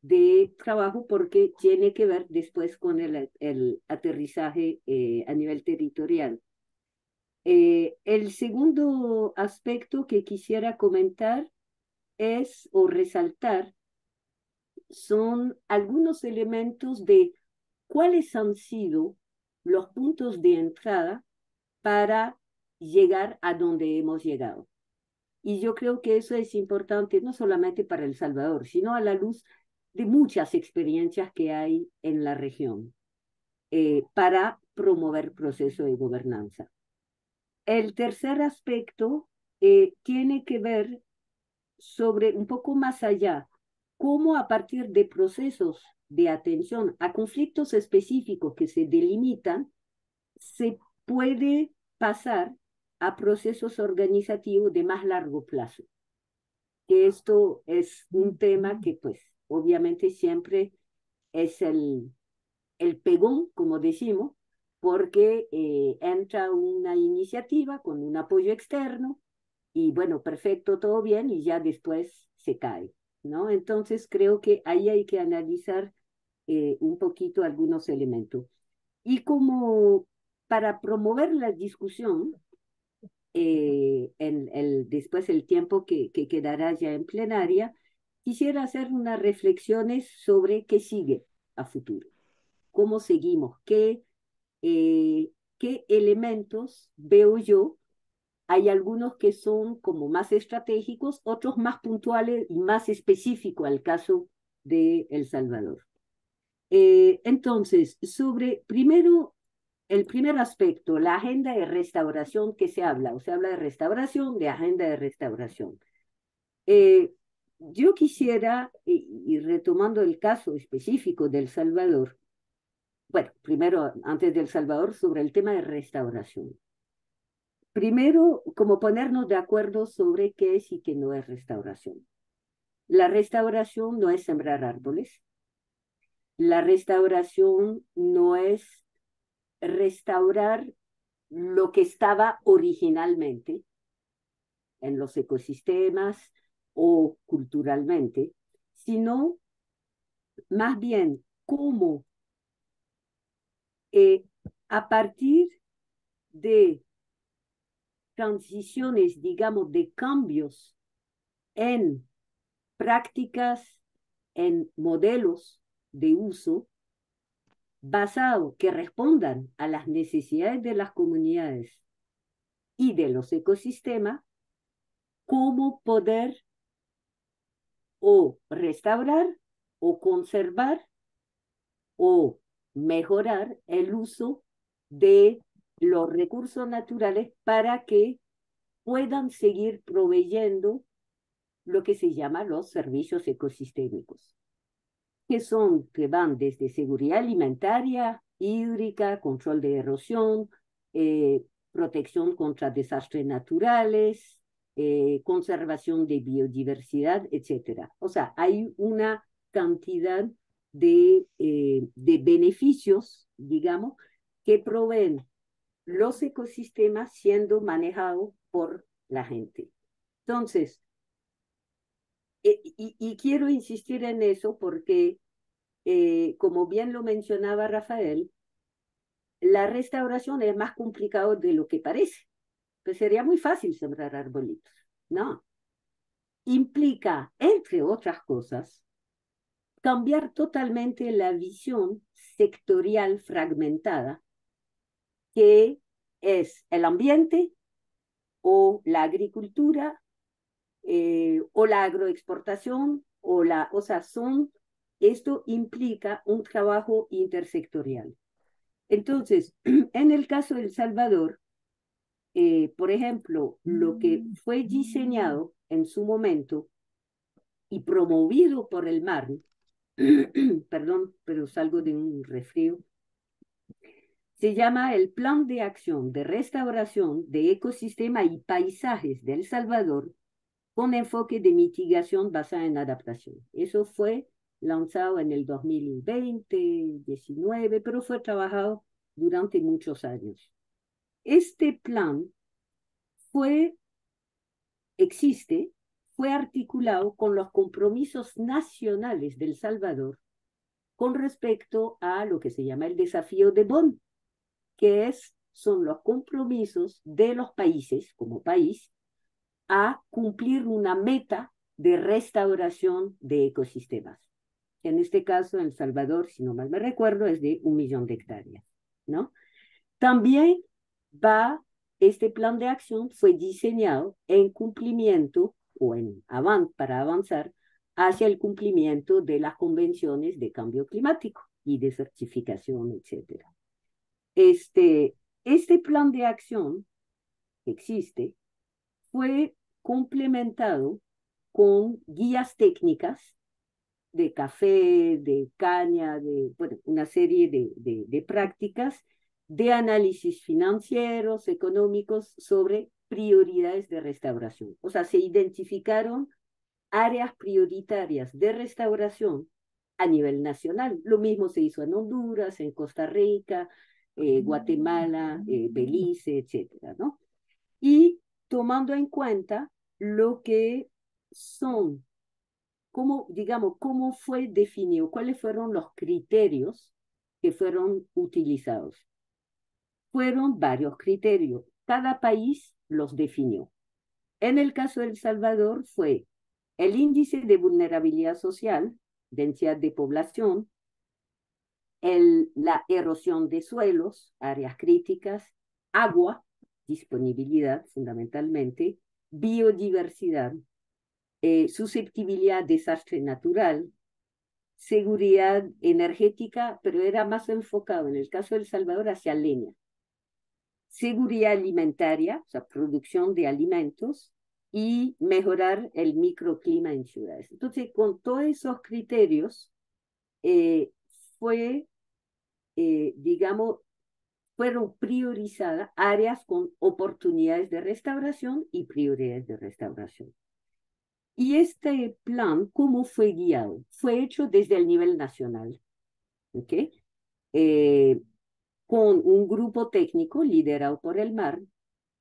de trabajo porque tiene que ver después con el aterrizaje a nivel territorial. El segundo aspecto que quisiera comentar es o resaltar son algunos elementos de cuáles han sido los puntos de entrada para llegar a donde hemos llegado. Y yo creo que eso es importante no solamente para El Salvador, sino a la luz de muchas experiencias que hay en la región para promover proceso de gobernanza. El tercer aspecto tiene que ver sobre un poco más allá, cómo a partir de procesos de atención a conflictos específicos que se delimitan, se puede pasar a procesos organizativos de más largo plazo. Que esto es un tema que pues obviamente siempre es el pegón, como decimos, porque entra una iniciativa con un apoyo externo y bueno, perfecto, todo bien y ya después se cae, ¿no? Entonces creo que ahí hay que analizar un poquito algunos elementos. Y como para promover la discusión, después el tiempo que quedará ya en plenaria, quisiera hacer unas reflexiones sobre qué sigue a futuro, cómo seguimos, qué elementos veo yo. Hay algunos que son como más estratégicos, otros más puntuales y más específicos al caso de El Salvador. Entonces, primero, el primer aspecto, la agenda de restauración que se habla, o se habla de restauración, de agenda de restauración. Yo quisiera, y retomando el caso específico de El Salvador, bueno, primero, antes de El Salvador, sobre el tema de restauración. primero, como ponernos de acuerdo sobre qué es y qué no es restauración. La restauración no es sembrar árboles. La restauración no es restaurar lo que estaba originalmente en los ecosistemas o culturalmente, sino más bien cómo a partir de transiciones, digamos, de cambios en prácticas, en modelos de uso, basado que respondan a las necesidades de las comunidades y de los ecosistemas, cómo poder o restaurar o conservar o mejorar el uso de los recursos naturales para que puedan seguir proveyendo lo que se llama los servicios ecosistémicos, que van desde seguridad alimentaria, hídrica, control de erosión, protección contra desastres naturales, conservación de biodiversidad, etc. O sea, hay una cantidad de beneficios, digamos, que proveen los ecosistemas siendo manejados por la gente. Entonces, y quiero insistir en eso porque, como bien lo mencionaba Rafael, la restauración es más complicado de lo que parece. Pues sería muy fácil sembrar arbolitos. No. Implica, entre otras cosas, cambiar totalmente la visión sectorial fragmentada que es el ambiente o la agricultura o la agroexportación o sea, esto implica un trabajo intersectorial. Entonces, en el caso de El Salvador, por ejemplo, lo que fue diseñado en su momento y promovido por el MAR, perdón, pero salgo de un resfrío, se llama el Plan de Acción de Restauración de Ecosistema y Paisajes de El Salvador con enfoque de mitigación basada en adaptación. Eso fue lanzado en el 2020, 19, pero fue trabajado durante muchos años. Este plan fue articulado con los compromisos nacionales de El Salvador con respecto a lo que se llama el desafío de Bonn, que son los compromisos de los países como país a cumplir una meta de restauración de ecosistemas. En este caso, en El Salvador, si no mal me recuerdo, es de 1 millón de hectáreas, ¿no? También este plan de acción fue diseñado en cumplimiento o para avanzar hacia el cumplimiento de las convenciones de cambio climático y de certificación, etc. Este plan de acción que existe fue complementado con guías técnicas de café, de caña, bueno, una serie de prácticas de análisis financieros, económicos sobre prioridades de restauración. O sea, se identificaron áreas prioritarias de restauración a nivel nacional. Lo mismo se hizo en Honduras, en Costa Rica, Guatemala, Belice, etcétera, ¿no? Y tomando en cuenta lo que son, cómo fue definido, cuáles fueron los criterios que fueron utilizados. Fueron varios criterios. Cada país los definió. En el caso de El Salvador fue el índice de vulnerabilidad social, densidad de población, la erosión de suelos, áreas críticas, agua, disponibilidad fundamentalmente, biodiversidad, susceptibilidad a desastre natural, seguridad energética, pero era más enfocado en el caso de El Salvador hacia leña, seguridad alimentaria, o sea, producción de alimentos, y mejorar el microclima en ciudades. Entonces, con todos esos criterios, fue, digamos, fueron priorizadas áreas con oportunidades de restauración y prioridades de restauración. Y este plan, ¿cómo fue guiado? Fue hecho desde el nivel nacional, ¿ok? Con un grupo técnico liderado por el MAR.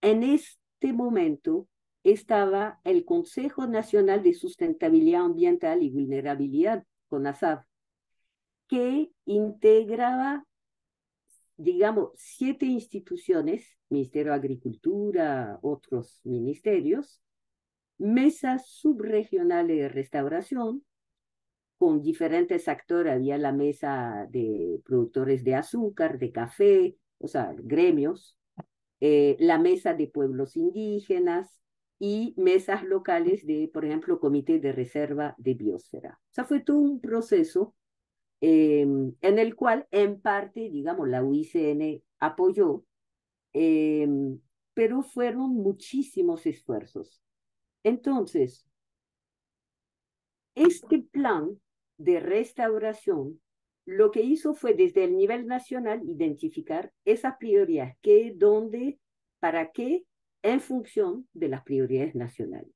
En este momento estaba el Consejo Nacional de Sustentabilidad Ambiental y Vulnerabilidad, CONASAV, que integraba, digamos, 7 instituciones, Ministerio de Agricultura, otros ministerios, mesas subregionales de restauración, con diferentes actores. Había la mesa de productores de azúcar, de café, o sea, gremios, la mesa de pueblos indígenas y mesas locales de, por ejemplo, comité de reserva de biosfera. O sea, fue todo un proceso en el cual, en parte, digamos, la UICN apoyó, pero fueron muchísimos esfuerzos. Entonces, este plan de restauración lo que hizo fue desde el nivel nacional identificar esas prioridades, qué, dónde, para qué, en función de las prioridades nacionales.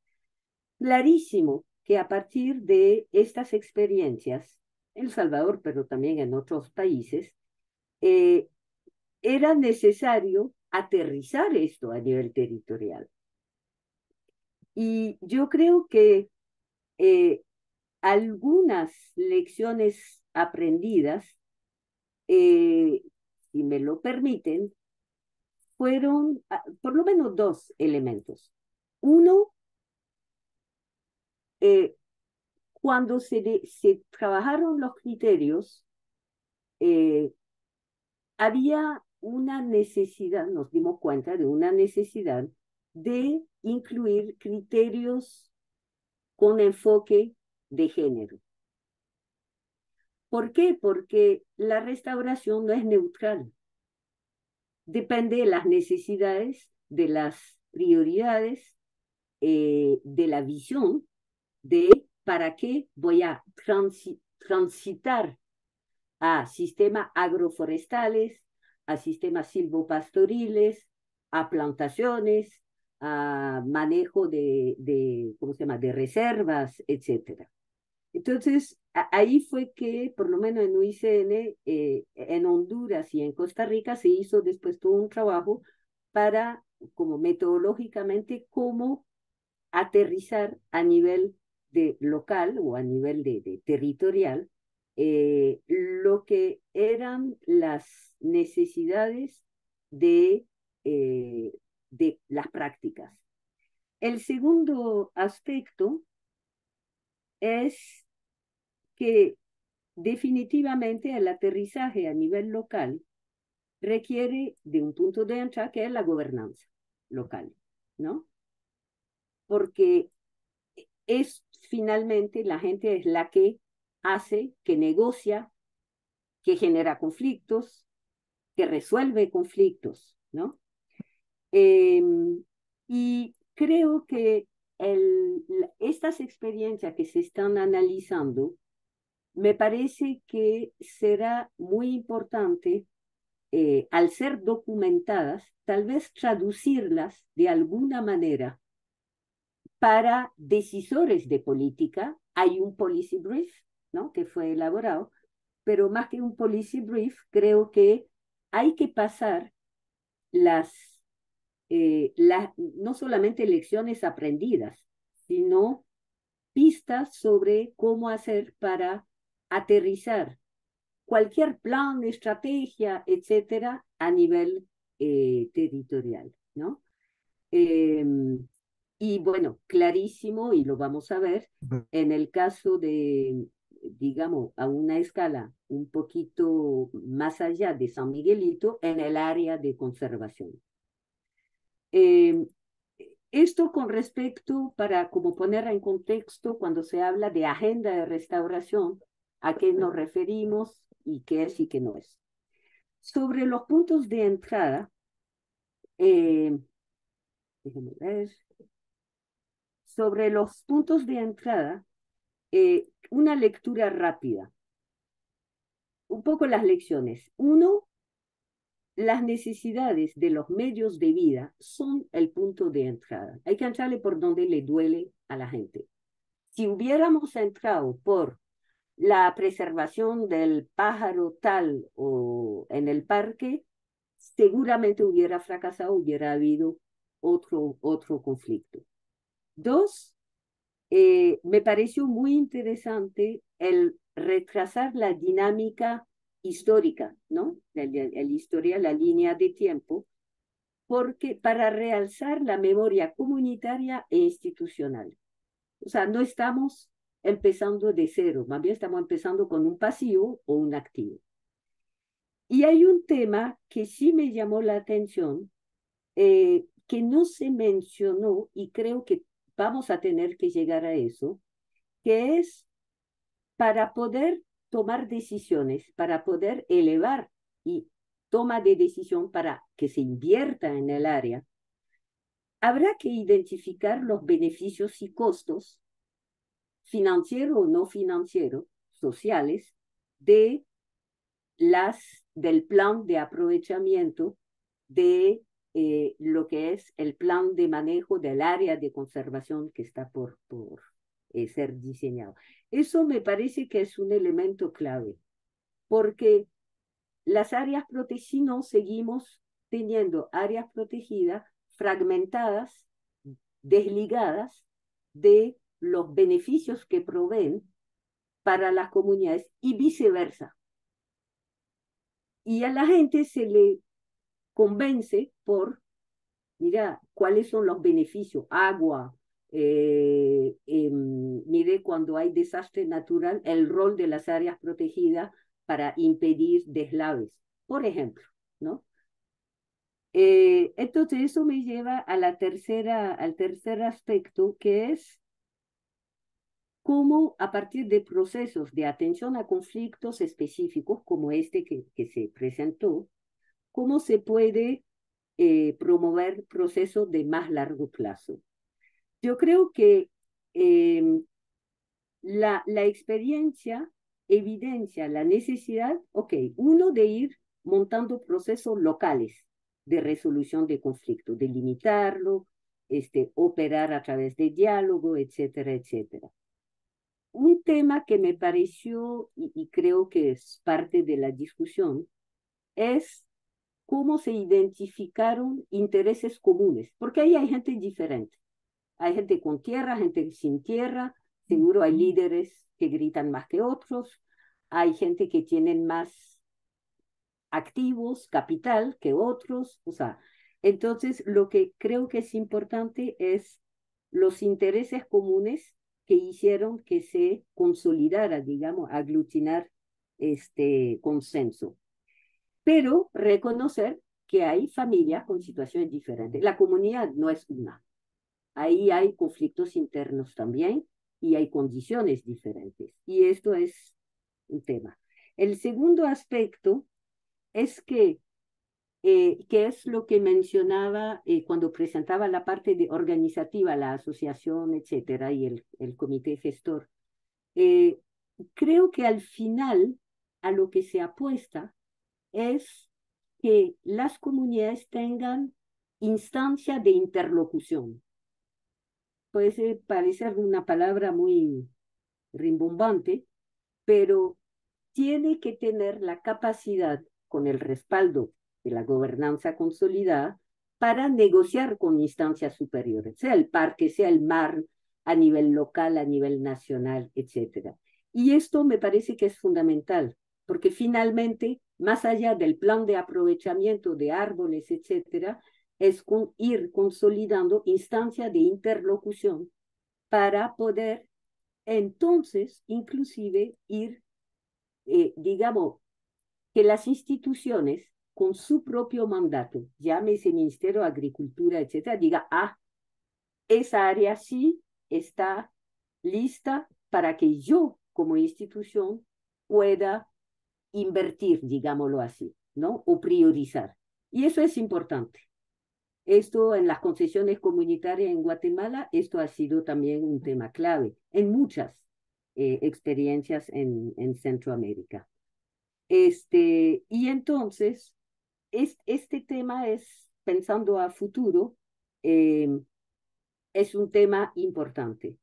Clarísimo que a partir de estas experiencias, en El Salvador, pero también en otros países, era necesario aterrizar esto a nivel territorial. Y yo creo que algunas lecciones aprendidas, si me lo permiten, fueron por lo menos 2 elementos. Uno, cuando se trabajaron los criterios, había una necesidad, nos dimos cuenta de una necesidad de incluir criterios con enfoque de género. ¿Por qué? Porque la restauración no es neutral. Depende de las necesidades, de las prioridades, de la visión de para qué voy a transitar a sistemas agroforestales, a sistemas silvopastoriles, a plantaciones, a manejo ¿cómo se llama?, de reservas, etc. Entonces, ahí fue que, por lo menos en UICN, en Honduras y en Costa Rica, se hizo después todo un trabajo para, como metodológicamente, cómo aterrizar a nivel de local o a nivel de territorial lo que eran las necesidades de las prácticas. El segundo aspecto es que definitivamente el aterrizaje a nivel local requiere de un punto de entrada que es la gobernanza local, ¿no? Porque es finalmente la gente es la que hace, que negocia, que genera conflictos, que resuelve conflictos, ¿no? Y creo que estas experiencias que se están analizando, me parece que será muy importante, al ser documentadas, tal vez traducirlas de alguna manera para decisores de política. Hay un policy brief, ¿no?, que fue elaborado, pero más que un policy brief, creo que hay que pasar no solamente lecciones aprendidas, sino pistas sobre cómo hacer para aterrizar cualquier plan, estrategia, etcétera, a nivel territorial, ¿no? Y bueno, clarísimo, y lo vamos a ver, en el caso de, digamos, a una escala un poquito más allá de San Miguelito, en el área de conservación. Esto con respecto, para como poner en contexto, cuando se habla de agenda de restauración, a qué nos referimos y qué es y qué no es. Sobre los puntos de entrada, déjenme ver. Sobre los puntos de entrada, una lectura rápida. Un poco las lecciones. Uno, las necesidades de los medios de vida son el punto de entrada. Hay que entrarle por donde le duele a la gente. Si hubiéramos entrado por la preservación del pájaro tal o en el parque, seguramente hubiera fracasado, hubiera habido otro conflicto. Dos, me pareció muy interesante el retrasar la dinámica histórica, ¿no? La historia, la línea de tiempo, porque para realzar la memoria comunitaria e institucional. O sea, no estamos empezando de cero, más bien estamos empezando con un pasivo o un activo. Y hay un tema que sí me llamó la atención, que no se mencionó y creo que vamos a tener que llegar a eso, que es para poder tomar decisiones, para poder elevar y toma de decisión para que se invierta en el área, habrá que identificar los beneficios y costos financieros o no financieros, sociales, del plan de aprovechamiento de lo que es el plan de manejo del área de conservación que está por ser diseñado. Eso me parece que es un elemento clave, porque las áreas protegidas, si no, seguimos teniendo áreas protegidas fragmentadas, desligadas de los beneficios que proveen para las comunidades y viceversa. Y a la gente se le convence por, mira, cuáles son los beneficios, agua, mire cuando hay desastre natural, el rol de las áreas protegidas para impedir deslaves, por ejemplo, ¿no? Entonces eso me lleva a al tercer aspecto, que es cómo a partir de procesos de atención a conflictos específicos como este que se presentó, cómo se puede promover procesos de más largo plazo. Yo creo que la experiencia evidencia la necesidad, uno de ir montando procesos locales de resolución de conflictos, de limitarlo, operar a través de diálogo, etcétera, etcétera. Un tema que me pareció, y creo que es parte de la discusión, es cómo se identificaron intereses comunes, porque ahí hay gente diferente. Hay gente con tierra, gente sin tierra, seguro hay líderes que gritan más que otros, hay gente que tienen más activos, capital que otros, o sea, entonces lo que creo que es importante es los intereses comunes que hicieron que se consolidara, digamos, aglutinar este consenso. Pero reconocer que hay familias con situaciones diferentes. La comunidad no es una. Ahí hay conflictos internos también y hay condiciones diferentes. Y esto es un tema. El segundo aspecto es que es lo que mencionaba cuando presentaba la parte organizativa, la asociación, etcétera, y el comité gestor. Creo que al final a lo que se apuesta es que las comunidades tengan instancia de interlocución. Puede parecer una palabra muy rimbombante, pero tiene que tener la capacidad, con el respaldo de la gobernanza consolidada, para negociar con instancias superiores, sea el parque, sea el mar, a nivel local, a nivel nacional, etc. Y esto me parece que es fundamental, porque finalmente, más allá del plan de aprovechamiento de árboles, etc., es ir consolidando instancias de interlocución para poder entonces inclusive ir, digamos, que las instituciones con su propio mandato, llámese Ministerio de Agricultura, etcétera, diga, esa área sí está lista para que yo como institución pueda invertir, digámoslo así, ¿no? O priorizar. Y eso es importante. Esto en las concesiones comunitarias en Guatemala, esto ha sido también un tema clave en muchas experiencias en Centroamérica. Y entonces, este tema es, pensando a futuro, es un tema importante.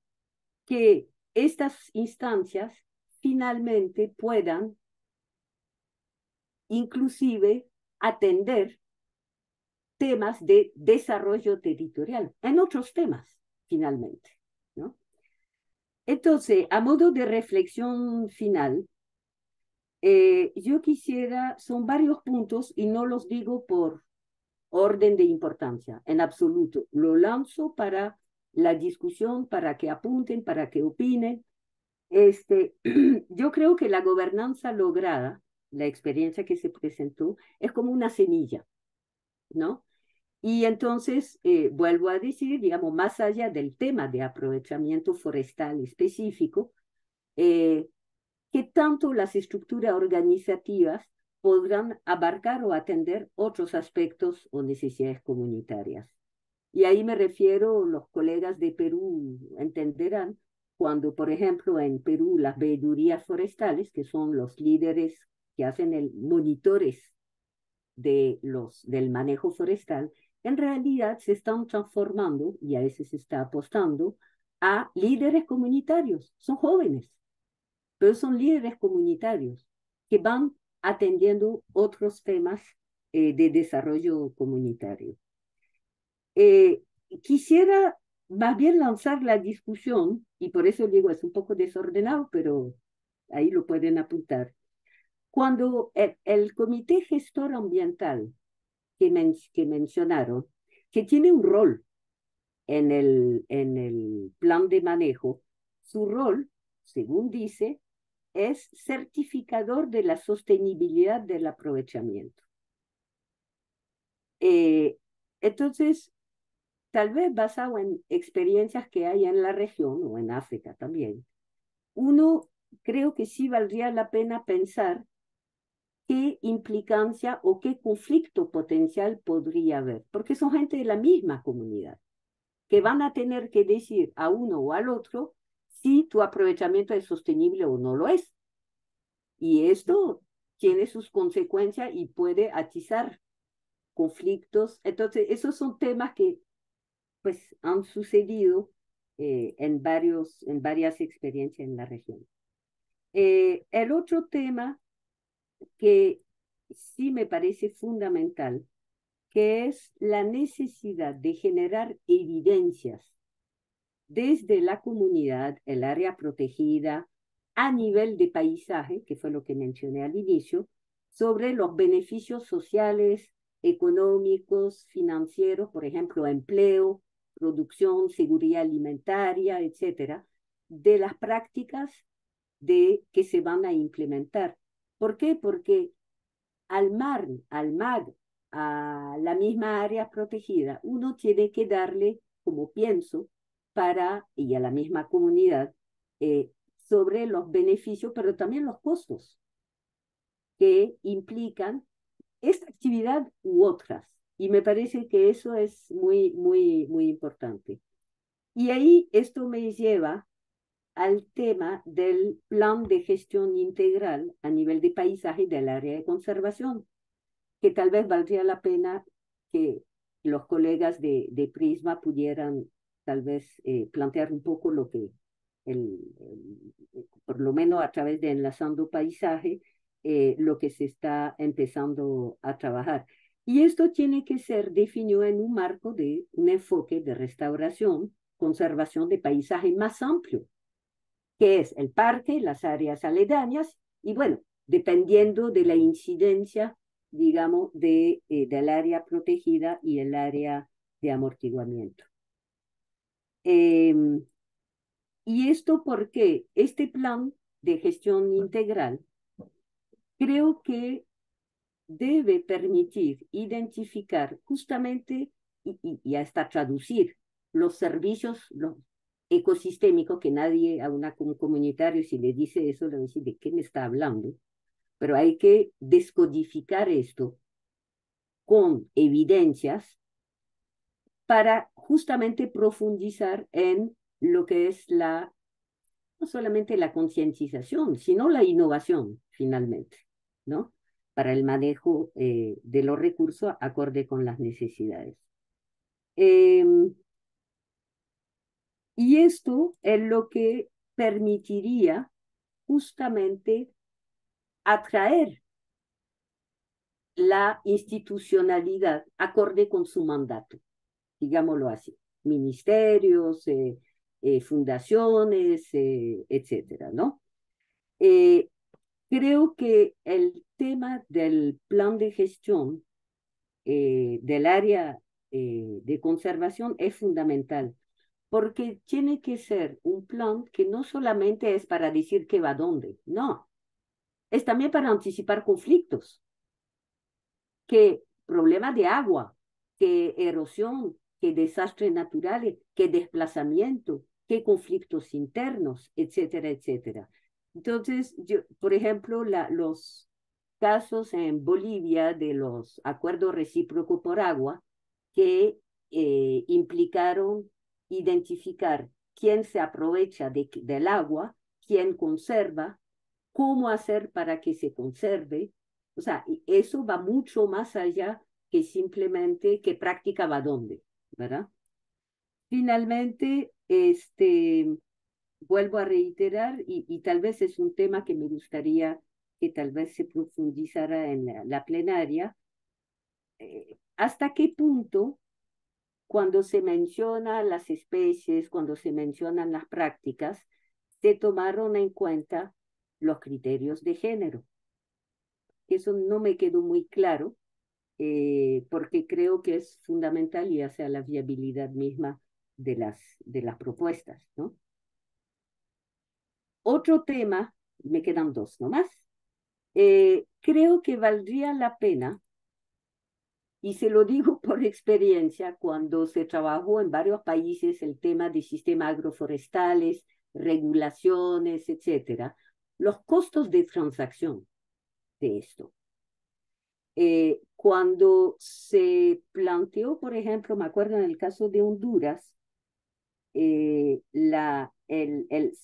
Que estas instancias finalmente puedan inclusive atender temas de desarrollo territorial, en otros temas, finalmente, ¿no? Entonces, a modo de reflexión final, yo quisiera, son varios puntos y no los digo por orden de importancia, en absoluto. Lo lanzo para la discusión, para que apunten, para que opinen. Yo creo que la gobernanza lograda, la experiencia que se presentó, es como una semilla, ¿no? Y entonces, vuelvo a decir, digamos, más allá del tema de aprovechamiento forestal específico, que tanto las estructuras organizativas podrán abarcar o atender otros aspectos o necesidades comunitarias. Y ahí me refiero, los colegas de Perú entenderán, cuando, por ejemplo, en Perú las veedurías forestales, que son los líderes que hacen el monitores del manejo forestal, en realidad se están transformando, y a veces se está apostando, a líderes comunitarios. Son jóvenes, pero son líderes comunitarios que van atendiendo otros temas de desarrollo comunitario. Quisiera más bien lanzar la discusión, y por eso digo, es un poco desordenado, pero ahí lo pueden apuntar. Cuando el comité gestor ambiental que mencionaron, que tiene un rol en el plan de manejo, su rol, según dice, es certificador de la sostenibilidad del aprovechamiento. Entonces, tal vez basado en experiencias que hay en la región o en África también, uno creo que sí valdría la pena pensar qué implicancia o qué conflicto potencial podría haber, porque son gente de la misma comunidad, que van a tener que decir a uno o al otro si tu aprovechamiento es sostenible o no lo es. Y esto tiene sus consecuencias y puede atizar conflictos. Entonces, esos son temas que pues han sucedido en varias experiencias en la región. El otro tema que sí me parece fundamental, que es la necesidad de generar evidencias desde la comunidad, el área protegida, a nivel de paisaje, que fue lo que mencioné al inicio, sobre los beneficios sociales, económicos, financieros, por ejemplo, empleo, producción, seguridad alimentaria, etcétera, de las prácticas que se van a implementar. ¿Por qué? Porque al mar, a la misma área protegida, uno tiene que darle, como pienso, y a la misma comunidad, sobre los beneficios, pero también los costos que implican esta actividad u otras. Y me parece que eso es muy, muy, muy importante. Y ahí esto me lleva al tema del plan de gestión integral a nivel de paisaje del área de conservación, que tal vez valdría la pena que los colegas de Prisma pudieran tal vez plantear un poco lo que, por lo menos a través de Enlazando Paisaje, lo que se está empezando a trabajar. Y esto tiene que ser definido en un marco de un enfoque de restauración, conservación de paisaje más amplio, que es el parque, las áreas aledañas, y bueno, dependiendo de la incidencia, digamos, del área protegida y el área de amortiguamiento. Y esto porque este plan de gestión integral creo que debe permitir identificar justamente y hasta traducir los servicios ecosistémicos, que nadie a un comunitario si le dice eso le va a decir de qué me está hablando, pero hay que descodificar esto con evidencias para justamente profundizar en lo que es no solamente la concientización, sino la innovación, finalmente, ¿no? para el manejo de los recursos acorde con las necesidades. Y esto es lo que permitiría justamente atraer la institucionalidad acorde con su mandato, digámoslo así, ministerios, fundaciones, etcétera, ¿no? Creo que el tema del plan de gestión del área de conservación es fundamental, porque tiene que ser un plan que no solamente es para decir que va a dónde, no, es también para anticipar conflictos, que problemas de agua, que erosión, que desastres naturales, que desplazamiento, que conflictos internos, etcétera, etcétera. Entonces, por ejemplo, los casos en Bolivia de los acuerdos recíprocos por agua que implicaron identificar quién se aprovecha del agua, quién conserva, cómo hacer para que se conserve. O sea, eso va mucho más allá que simplemente qué práctica va dónde, ¿verdad? Finalmente, vuelvo a reiterar, y tal vez es un tema que me gustaría que tal vez se profundizara en la plenaria, ¿hasta qué punto cuando se mencionan las especies, cuando se mencionan las prácticas, se tomaron en cuenta los criterios de género? Eso no me quedó muy claro, porque creo que es fundamental y hacia la viabilidad misma de las propuestas, ¿no? Otro tema, me quedan dos nomás, creo que valdría la pena, y se lo digo por experiencia, cuando se trabajó en varios países el tema de sistemas agroforestales, regulaciones, etcétera, los costos de transacción de esto. Cuando se planteó, por ejemplo, me acuerdo en el caso de Honduras, se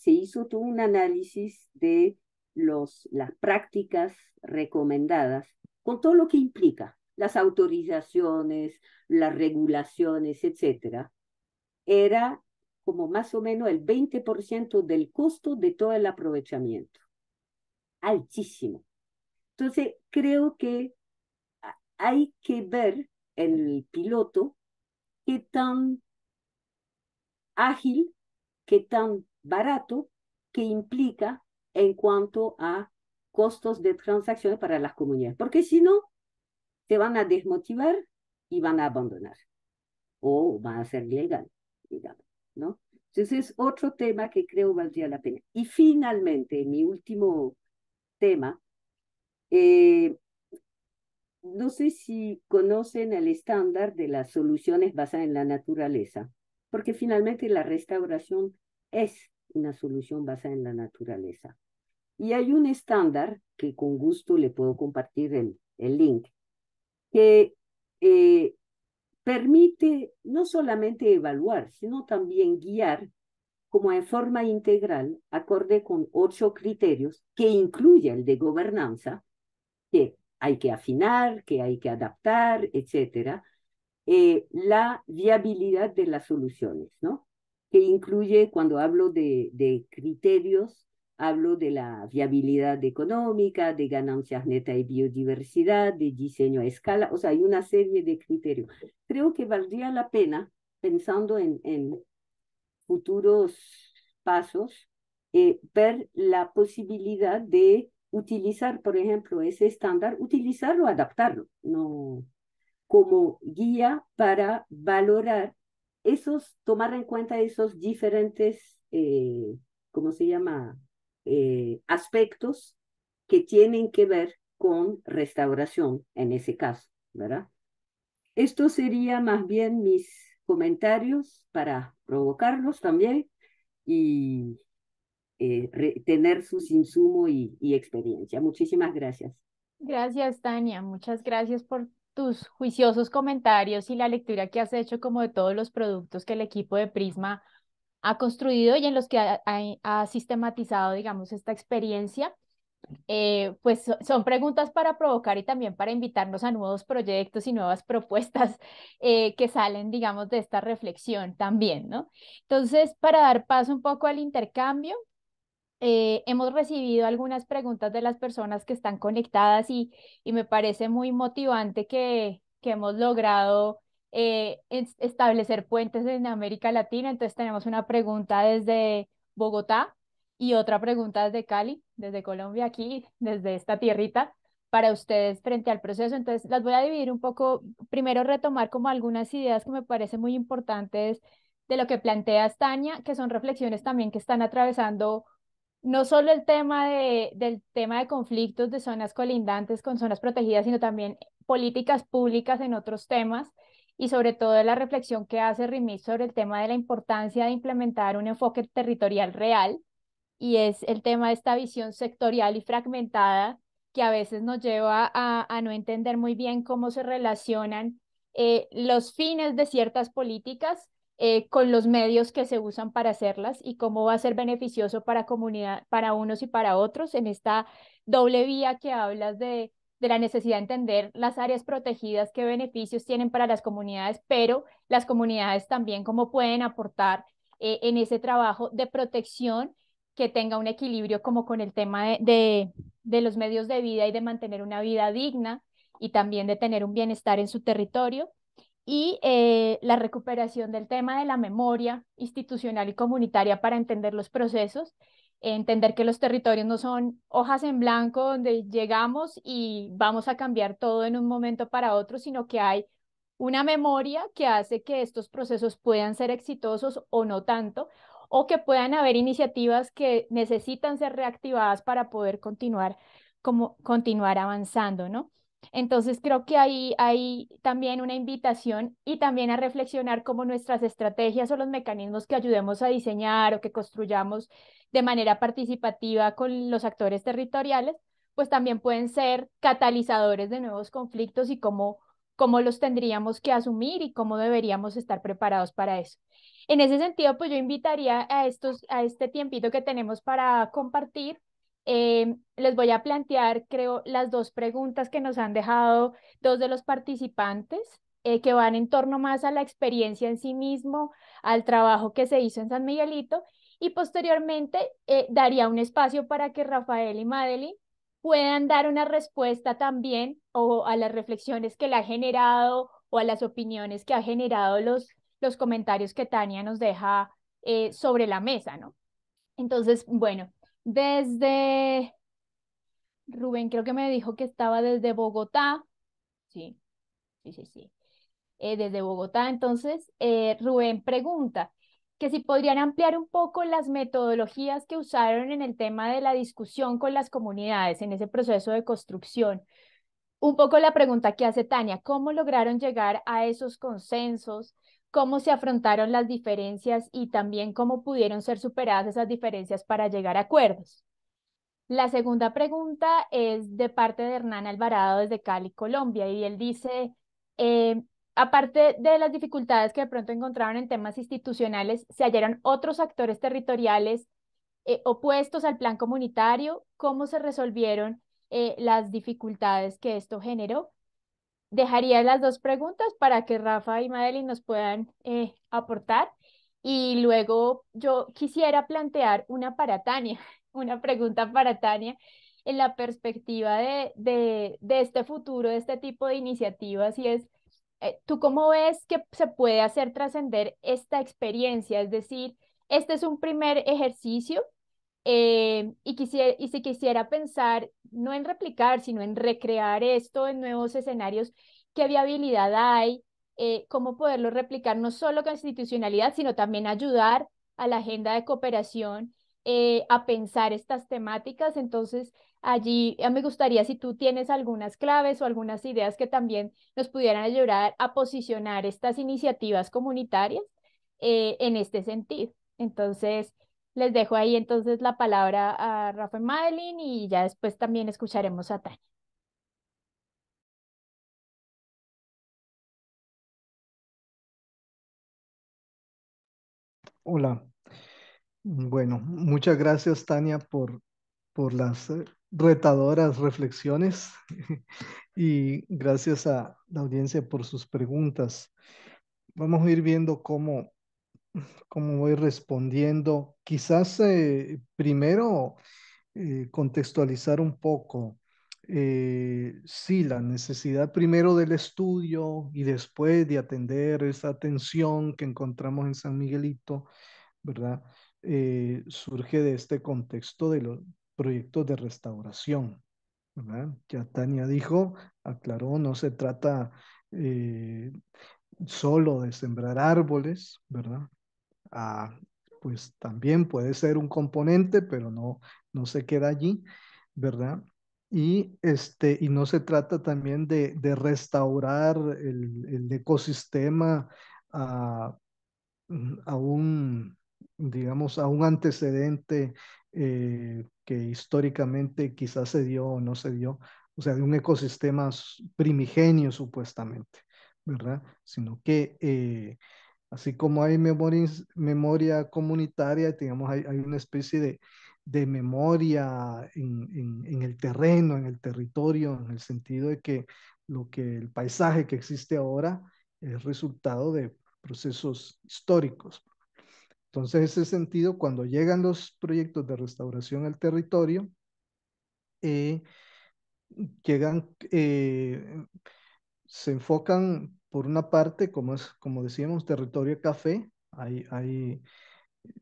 hizo todo un análisis de las prácticas recomendadas, con todo lo que implica, las autorizaciones, las regulaciones, etcétera. Era como más o menos el 20% del costo de todo el aprovechamiento. Altísimo. Entonces, creo que hay que ver en el piloto qué tan ágil, qué tan barato, qué implica en cuanto a costos de transacciones para las comunidades. Porque si no, se van a desmotivar y van a abandonar. O van a ser legal, digamos, ¿no? Entonces es otro tema que creo valdría la pena. Y finalmente, mi último tema, no sé si conocen el estándar de las soluciones basadas en la naturaleza, porque finalmente la restauración es una solución basada en la naturaleza. Y hay un estándar que con gusto le puedo compartir el link, que permite no solamente evaluar, sino también guiar como en forma integral, acorde con 8 criterios, que incluye el de gobernanza, que hay que afinar, que hay que adaptar, etcétera, la viabilidad de las soluciones, ¿no? Que incluye, cuando hablo de criterios, hablo de la viabilidad económica, de ganancias netas y biodiversidad, de diseño a escala, o sea, hay una serie de criterios. Creo que valdría la pena, pensando en futuros pasos, ver la posibilidad de utilizar, por ejemplo, ese estándar, utilizarlo, adaptarlo, no como guía para valorar tomar en cuenta esos diferentes, ¿cómo se llama? Aspectos que tienen que ver con restauración en ese caso, ¿verdad? Esto sería más bien mis comentarios para provocarlos también y tener sus insumos y experiencia. Muchísimas gracias. Gracias, Tania. Muchas gracias por tus juiciosos comentarios y la lectura que has hecho como de todos los productos que el equipo de Prisma ha construido y en los que ha sistematizado, digamos, esta experiencia. Pues son preguntas para provocar y también para invitarnos a nuevos proyectos y nuevas propuestas que salen, digamos, de esta reflexión también, ¿no? Entonces, para dar paso un poco al intercambio, hemos recibido algunas preguntas de las personas que están conectadas y me parece muy motivante que hemos logrado establecer puentes en América Latina. Entonces tenemos una pregunta desde Bogotá y otra pregunta desde Cali, desde Colombia, aquí, desde esta tierrita, para ustedes frente al proceso. Entonces las voy a dividir un poco, primero retomar como algunas ideas que me parecen muy importantes de lo que plantea Tania, que son reflexiones también que están atravesando no solo el tema del tema de conflictos de zonas colindantes con zonas protegidas, sino también políticas públicas en otros temas y sobre todo de la reflexión que hace Rimis sobre el tema de la importancia de implementar un enfoque territorial real y es el tema de esta visión sectorial y fragmentada que a veces nos lleva a no entender muy bien cómo se relacionan los fines de ciertas políticas con los medios que se usan para hacerlas y cómo va a ser beneficioso para comunidad, para unos y para otros en esta doble vía que hablas de la necesidad de entender las áreas protegidas, qué beneficios tienen para las comunidades, pero las comunidades también cómo pueden aportar en ese trabajo de protección que tenga un equilibrio como con el tema de los medios de vida y de mantener una vida digna y también de tener un bienestar en su territorio y la recuperación del tema de la memoria institucional y comunitaria para entender los procesos, entender que los territorios no son hojas en blanco donde llegamos y vamos a cambiar todo en un momento para otro, sino que hay una memoria que hace que estos procesos puedan ser exitosos o no tanto, o que puedan haber iniciativas que necesitan ser reactivadas para poder continuar avanzando, ¿no? Entonces creo que hay también una invitación y también a reflexionar cómo nuestras estrategias o los mecanismos que ayudemos a diseñar o que construyamos de manera participativa con los actores territoriales, pues también pueden ser catalizadores de nuevos conflictos y cómo los tendríamos que asumir y cómo deberíamos estar preparados para eso. En ese sentido, pues yo invitaría a este tiempito que tenemos para compartir. Les voy a plantear, creo, las dos preguntas que nos han dejado dos de los participantes, que van en torno más a la experiencia en sí mismo, al trabajo que se hizo en San Miguelito, y posteriormente daría un espacio para que Rafael y Madeline puedan dar una respuesta también o a las reflexiones que le ha generado o a las opiniones que ha generado los comentarios que Tania nos deja sobre la mesa, ¿no? Entonces, bueno, desde Rubén, creo que me dijo que estaba desde Bogotá. Sí, sí, sí, sí. Desde Bogotá, entonces, Rubén pregunta que si podrían ampliar un poco las metodologías que usaron en el tema de la discusión con las comunidades en ese proceso de construcción. Un poco la pregunta que hace Tania, ¿cómo lograron llegar a esos consensos? ¿Cómo se afrontaron las diferencias y también cómo pudieron ser superadas esas diferencias para llegar a acuerdos? La segunda pregunta es de parte de Hernán Alvarado desde Cali, Colombia, y él dice, eh, aparte de las dificultades que de pronto encontraron en temas institucionales, ¿se hallaron otros actores territoriales opuestos al plan comunitario? ¿Cómo se resolvieron las dificultades que esto generó? Dejaría las dos preguntas para que Rafa y Madeline nos puedan aportar. Y luego yo quisiera plantear una para Tania, una pregunta para Tania en la perspectiva de este futuro, de este tipo de iniciativas, y es, ¿tú cómo ves que se puede hacer trascender esta experiencia? Es decir, este es un primer ejercicio y si quisiera pensar no en replicar, sino en recrear esto en nuevos escenarios, ¿qué viabilidad hay? ¿Cómo poderlo replicar no solo con institucionalidad, sino también ayudar a la agenda de cooperación a pensar estas temáticas? Entonces, allí me gustaría si tú tienes algunas claves o algunas ideas que también nos pudieran ayudar a posicionar estas iniciativas comunitarias en este sentido. Entonces, les dejo ahí entonces la palabra a Rafa y Madeline y ya después también escucharemos a Tania. Hola. Bueno, muchas gracias, Tania, por las retadoras reflexiones y gracias a la audiencia por sus preguntas. Vamos a ir viendo cómo voy respondiendo. Quizás primero contextualizar un poco. Sí, la necesidad primero del estudio y después de atender esa atención que encontramos en San Miguelito, ¿verdad? Surge de este contexto de los proyectos de restauración, ¿verdad? Ya Tania dijo, aclaró, no se trata eh, solo de sembrar árboles, ¿verdad? Ah, pues también puede ser un componente, pero no se queda allí, ¿verdad? Y no se trata también de restaurar el ecosistema a, a un, digamos, a un antecedente que históricamente quizás se dio o no se dio, o sea, de un ecosistema primigenio supuestamente, ¿verdad? Sino que así como hay memoria comunitaria, digamos, hay una especie de memoria en el terreno, en el territorio, en el sentido de que el paisaje que existe ahora es resultado de procesos históricos. Entonces, en ese sentido, cuando llegan los proyectos de restauración al territorio, eh, llegan, se enfocan por una parte, como decíamos, territorio café.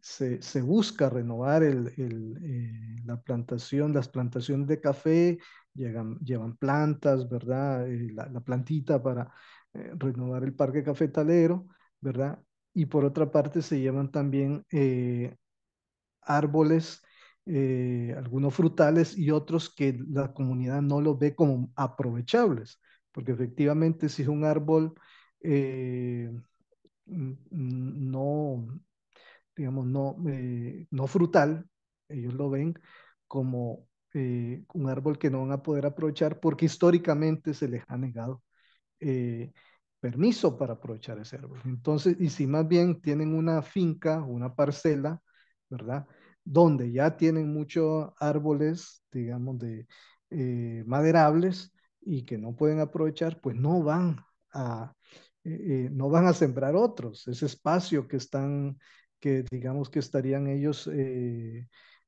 Se busca renovar la plantación, las plantaciones de café, llevan plantas, ¿verdad? La plantita para renovar el parque cafetalero, ¿verdad? Y por otra parte se llevan también árboles, algunos frutales y otros que la comunidad no los ve como aprovechables, porque efectivamente si es un árbol eh, no, digamos, no frutal, ellos lo ven como un árbol que no van a poder aprovechar porque históricamente se les ha negado eh, permiso para aprovechar ese árbol. Entonces, y si más bien tienen una finca, una parcela, ¿verdad? Donde ya tienen muchos árboles, digamos, maderables y que no pueden aprovechar, pues a, no van a sembrar otros. Ese espacio que digamos que estarían ellos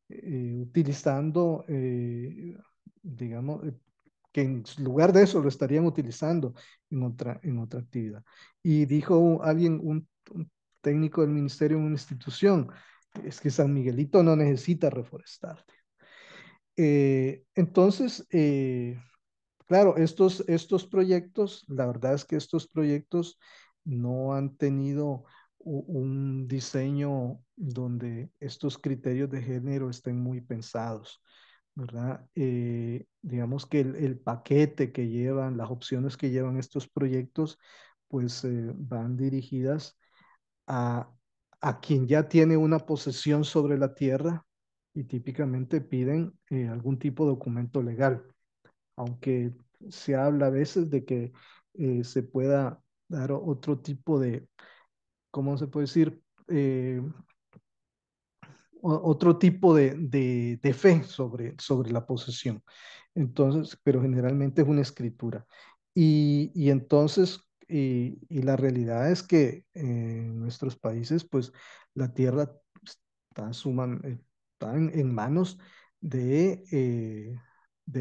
utilizando, digamos, que en lugar de eso lo estarían utilizando en otra actividad. Y dijo alguien, un técnico del ministerio en una institución, es que San Miguelito no necesita reforestar. Entonces, claro, estos proyectos, la verdad es que estos proyectos no han tenido un diseño donde estos criterios de género estén muy pensados, ¿verdad? Digamos que el paquete que llevan, las opciones que llevan estos proyectos, pues van dirigidas a, a quien ya tiene una posesión sobre la tierra y típicamente piden algún tipo de documento legal, aunque se habla a veces de que se pueda dar otro tipo de, ¿cómo se puede decir? Otro tipo de fe sobre la posesión. Entonces, pero generalmente es una escritura. Y entonces, y la realidad es que en nuestros países, pues la tierra está, está en manos de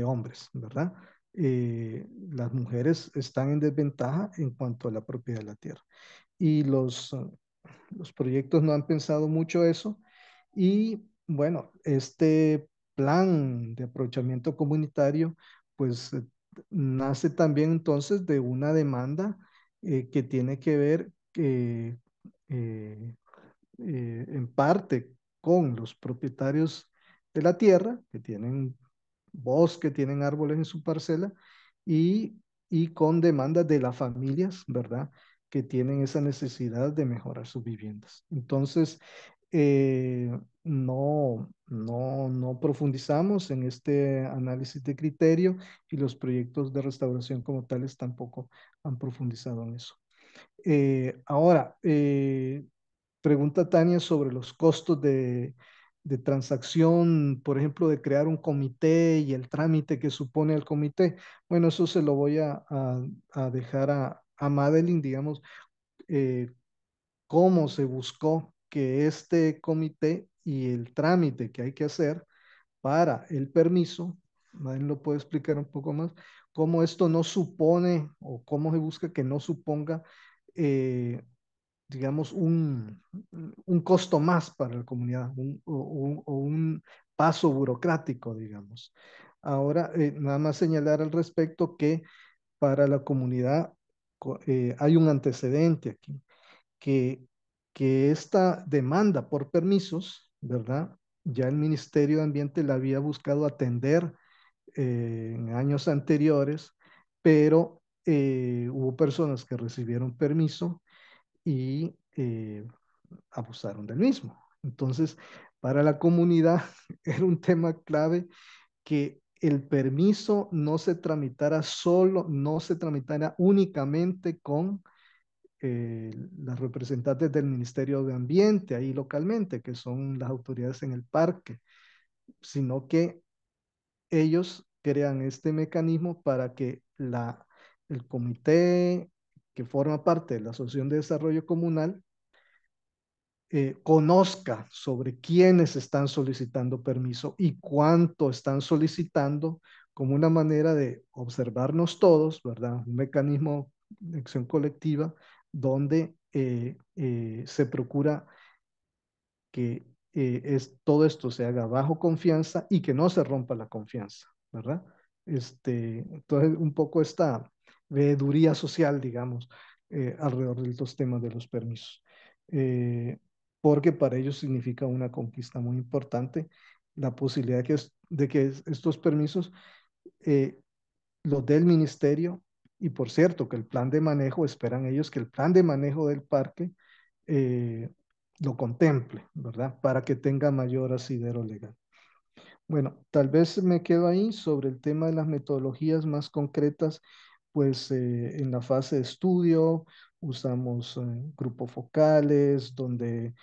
hombres, ¿verdad? Las mujeres están en desventaja en cuanto a la propiedad de la tierra. Y los proyectos no han pensado mucho eso y bueno, este plan de aprovechamiento comunitario, pues nace también entonces de una demanda que tiene que ver eh, en parte con los propietarios de la tierra, que tienen bosque, tienen árboles en su parcela, y, y con demandas de las familias, ¿verdad? Que tienen esa necesidad de mejorar sus viviendas. Entonces, no profundizamos en este análisis de criterio y los proyectos de restauración como tales tampoco han profundizado en eso. Ahora, pregunta Tania sobre los costos de transacción, por ejemplo, de crear un comité y el trámite que supone el comité. Bueno, eso se lo voy a dejar a Madeline, digamos, eh, cómo se buscó que este comité y el trámite que hay que hacer para el permiso, Madeline lo puede explicar un poco más, cómo esto no supone o cómo se busca que no suponga eh, digamos, un costo más para la comunidad, o un paso burocrático, digamos. Ahora, nada más señalar al respecto que para la comunidad hay un antecedente aquí, que, que esta demanda por permisos, ¿verdad? Ya el Ministerio de Ambiente la había buscado atender en años anteriores, pero hubo personas que recibieron permiso y abusaron del mismo. Entonces, para la comunidad era un tema clave que el permiso no se tramitara solo, no se tramitara únicamente con las representantes del Ministerio de Ambiente ahí localmente, que son las autoridades en el parque, sino que ellos crean este mecanismo para que el comité que forma parte de la Asociación de Desarrollo Comunal conozca sobre quiénes están solicitando permiso y cuánto están solicitando, como una manera de observarnos todos, ¿verdad? Un mecanismo de acción colectiva donde se procura que todo esto se haga bajo confianza y que no se rompa la confianza, ¿verdad? Entonces, un poco esta veeduría social, digamos, alrededor de los temas de los permisos. Eh, Porque para ellos significa una conquista muy importante la posibilidad de que estos permisos eh, los del ministerio, y por cierto, que el plan de manejo, esperan ellos que el plan de manejo del parque eh, lo contemple, ¿verdad? Para que tenga mayor asidero legal. Bueno, tal vez me quedo ahí sobre el tema de las metodologías más concretas, pues en la fase de estudio usamos grupos focales, donde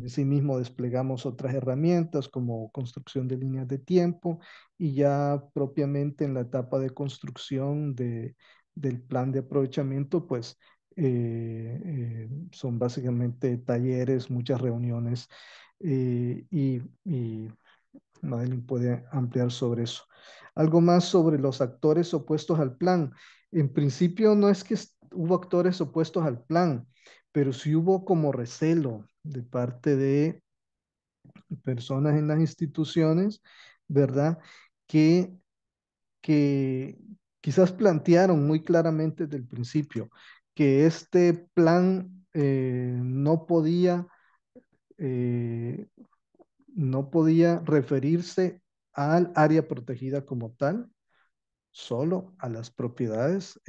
sí mismo desplegamos otras herramientas como construcción de líneas de tiempo y ya propiamente en la etapa de construcción del plan de aprovechamiento, pues son básicamente talleres, muchas reuniones y Madeline puede ampliar sobre eso. Algo más sobre los actores opuestos al plan. En principio no es que hubo actores opuestos al plan, pero sí hubo como recelo de parte de personas en las instituciones, ¿verdad? Que, que quizás plantearon muy claramente desde el principio que este plan eh, no podía referirse al área protegida como tal, solo a las propiedades,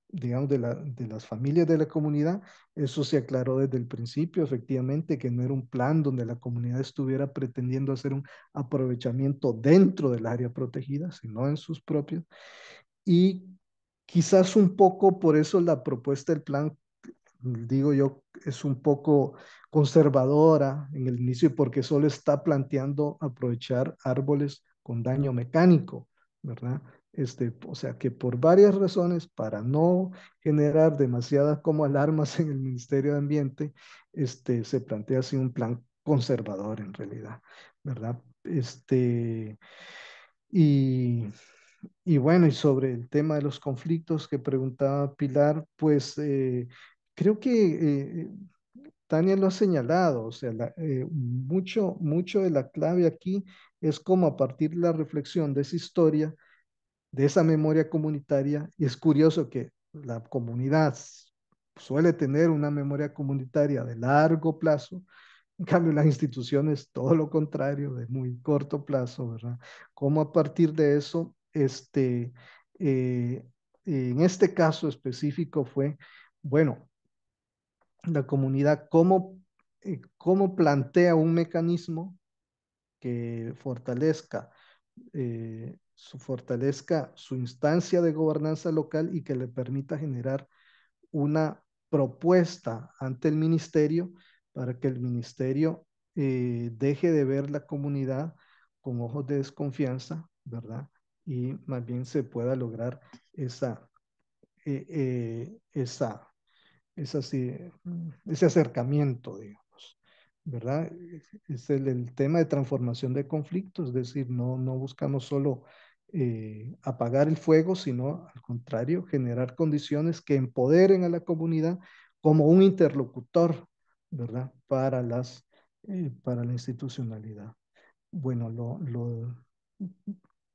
digamos, de las familias de la comunidad. Eso se aclaró desde el principio, efectivamente, que no era un plan donde la comunidad estuviera pretendiendo hacer un aprovechamiento dentro del área protegida, sino en sus propios. Y quizás un poco por eso la propuesta del plan, digo yo, es un poco conservadora en el inicio porque solo está planteando aprovechar árboles con daño mecánico, ¿verdad? O sea que por varias razones, para no generar demasiadas como alarmas en el Ministerio de Ambiente, se plantea así un plan conservador en realidad, ¿verdad? Y, y bueno, y sobre el tema de los conflictos que preguntaba Pilar, pues creo que Tania lo ha señalado, o sea, mucho de la clave aquí es cómo a partir de la reflexión de esa historia, de esa memoria comunitaria, y es curioso que la comunidad suele tener una memoria comunitaria de largo plazo, en cambio, las instituciones, todo lo contrario, de muy corto plazo, ¿verdad? Cómo a partir de eso, eh, en este caso específico fue, bueno, la comunidad, cómo plantea un mecanismo que fortalezca su instancia de gobernanza local y que le permita generar una propuesta ante el ministerio para que el ministerio deje de ver la comunidad con ojos de desconfianza, ¿verdad? Y más bien se pueda lograr esa, eh, eh, esa, ese acercamiento, digamos, ¿verdad? Es el tema de transformación de conflictos, es decir, no buscamos solo apagar el fuego, sino al contrario, generar condiciones que empoderen a la comunidad como un interlocutor, ¿verdad? Para la institucionalidad. Bueno,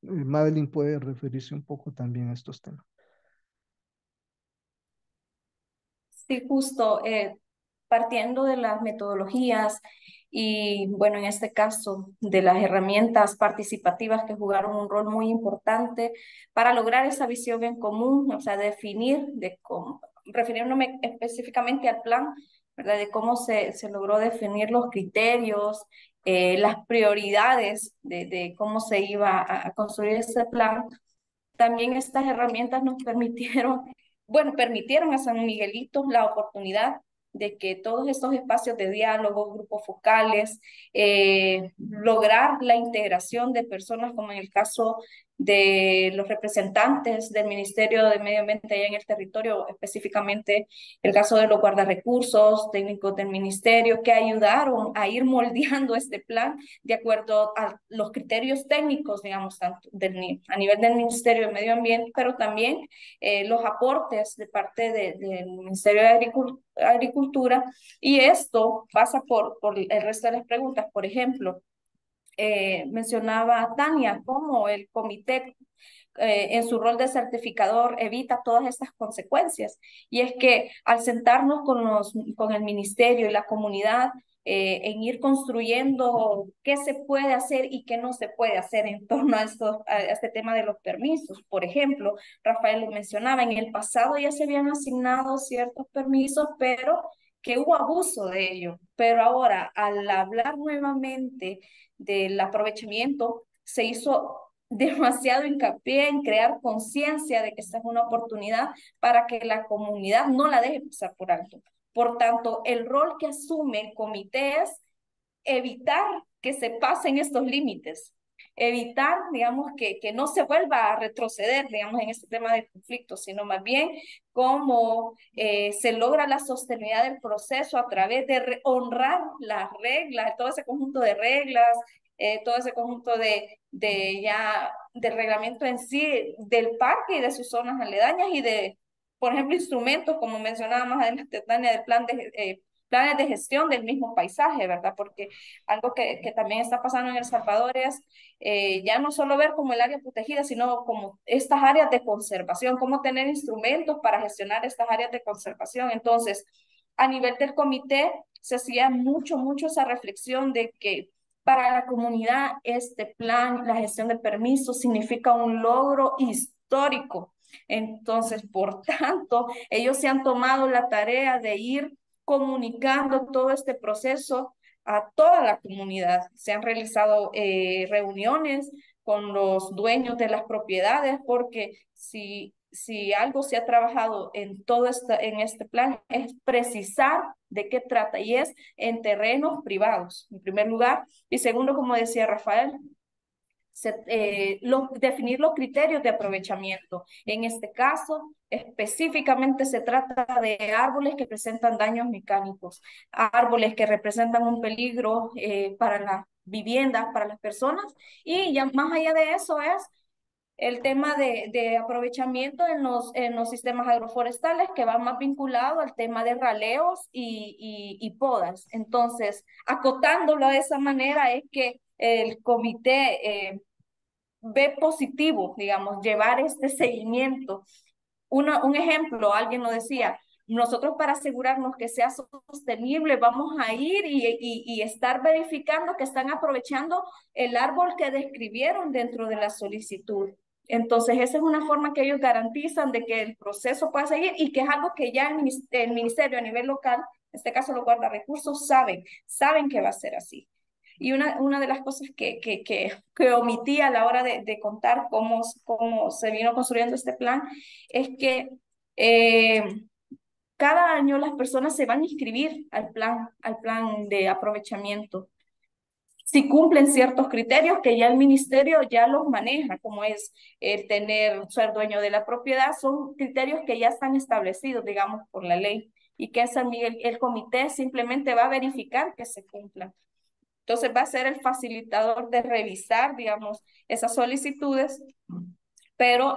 Madeline puede referirse un poco también a estos temas. Sí, justo, partiendo de las metodologías y, bueno, en este caso, de las herramientas participativas que jugaron un rol muy importante para lograr esa visión en común, o sea, definir, refiriéndome específicamente al plan, ¿verdad? De cómo se logró definir los criterios, las prioridades de cómo se iba a construir ese plan. También estas herramientas nos permitieron, bueno, permitieron a San Miguelito la oportunidad de que todos estos espacios de diálogo, grupos focales, lograr la integración de personas como en el caso de los representantes del Ministerio de Medio Ambiente allá en el territorio, específicamente el caso de los guardarrecursos, técnicos del ministerio, que ayudaron a ir moldeando este plan de acuerdo a los criterios técnicos, digamos, tanto a nivel del Ministerio de Medio Ambiente, pero también los aportes de parte del Ministerio de Agricultura, y esto pasa por el resto de las preguntas. Por ejemplo, mencionaba Tania cómo el comité en su rol de certificador evita todas estas consecuencias. Y es que al sentarnos con el ministerio y la comunidad, en ir construyendo qué se puede hacer y qué no se puede hacer en torno a este tema de los permisos. Por ejemplo, Rafael lo mencionaba, en el pasado ya se habían asignado ciertos permisos, pero que hubo abuso de ello. Pero ahora, al hablar nuevamente del aprovechamiento, se hizo demasiado hincapié en crear conciencia de que esta es una oportunidad para que la comunidad no la deje pasar por alto. Por tanto, el rol que asume el comité es evitar que se pasen estos límites, evitar, digamos, que no se vuelva a retroceder, digamos, en este tema de conflicto, sino más bien cómo se logra la sostenibilidad del proceso a través de honrar las reglas, todo ese conjunto de reglas, todo ese conjunto del reglamento en sí, del parque y de sus zonas aledañas y de, por ejemplo, instrumentos, como mencionaba más adelante Tania, del planes de gestión del mismo paisaje, ¿verdad? Porque algo que también está pasando en El Salvador es ya no solo ver como el área protegida, sino como estas áreas de conservación, cómo tener instrumentos para gestionar estas áreas de conservación. Entonces, a nivel del comité se hacía mucho esa reflexión de que para la comunidad este plan, la gestión de permisos, significa un logro histórico. Entonces, por tanto, ellos se han tomado la tarea de ir comunicando todo este proceso a toda la comunidad. Se han realizado reuniones con los dueños de las propiedades, porque si algo se ha trabajado en este plan es precisar de qué trata, y es en terrenos privados, en primer lugar, y segundo, como decía Rafael, definir los criterios de aprovechamiento. En este caso, específicamente se trata de árboles que presentan daños mecánicos, árboles que representan un peligro para las viviendas, para las personas, y ya más allá de eso es el tema de aprovechamiento en los sistemas agroforestales, que va más vinculado al tema de raleos y podas. Entonces, acotándolo de esa manera es que el comité ve positivo, digamos, llevar este seguimiento. Un ejemplo, alguien lo decía, nosotros para asegurarnos que sea sostenible vamos a ir y estar verificando que están aprovechando el árbol que describieron dentro de la solicitud. Entonces, esa es una forma que ellos garantizan de que el proceso pueda seguir y que es algo que ya el ministerio a nivel local, en este caso los guardarrecursos, saben que va a ser así. Y una de las cosas que omití a la hora de contar cómo se vino construyendo este plan es que eh, cada año las personas se van a inscribir al plan de aprovechamiento. si cumplen ciertos criterios que ya el ministerio ya los maneja, como es el ser dueño de la propiedad, son criterios que ya están establecidos, digamos, por la ley, y que el comité simplemente va a verificar que se cumplan. Entonces va a ser el facilitador de revisar, digamos, esas solicitudes, pero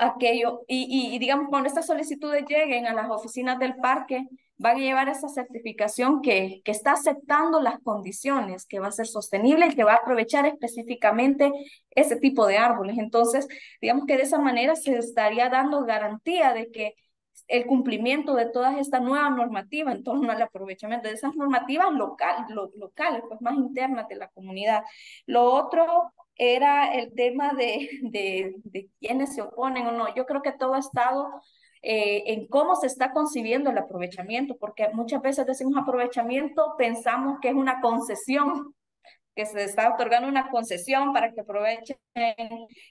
digamos, cuando estas solicitudes lleguen a las oficinas del parque, van a llevar esa certificación que está aceptando las condiciones, que va a ser sostenible y que va a aprovechar específicamente ese tipo de árboles. Entonces, digamos que de esa manera se estaría dando garantía de que el cumplimiento de todas estas nuevas normativas en torno al aprovechamiento de esas normativas locales, pues más internas de la comunidad. Lo otro era el tema de quiénes se oponen o no. Yo creo que todo ha estado en cómo se está concibiendo el aprovechamiento, porque muchas veces decimos aprovechamiento, pensamos que es una concesión, que se está otorgando una concesión para que aprovechen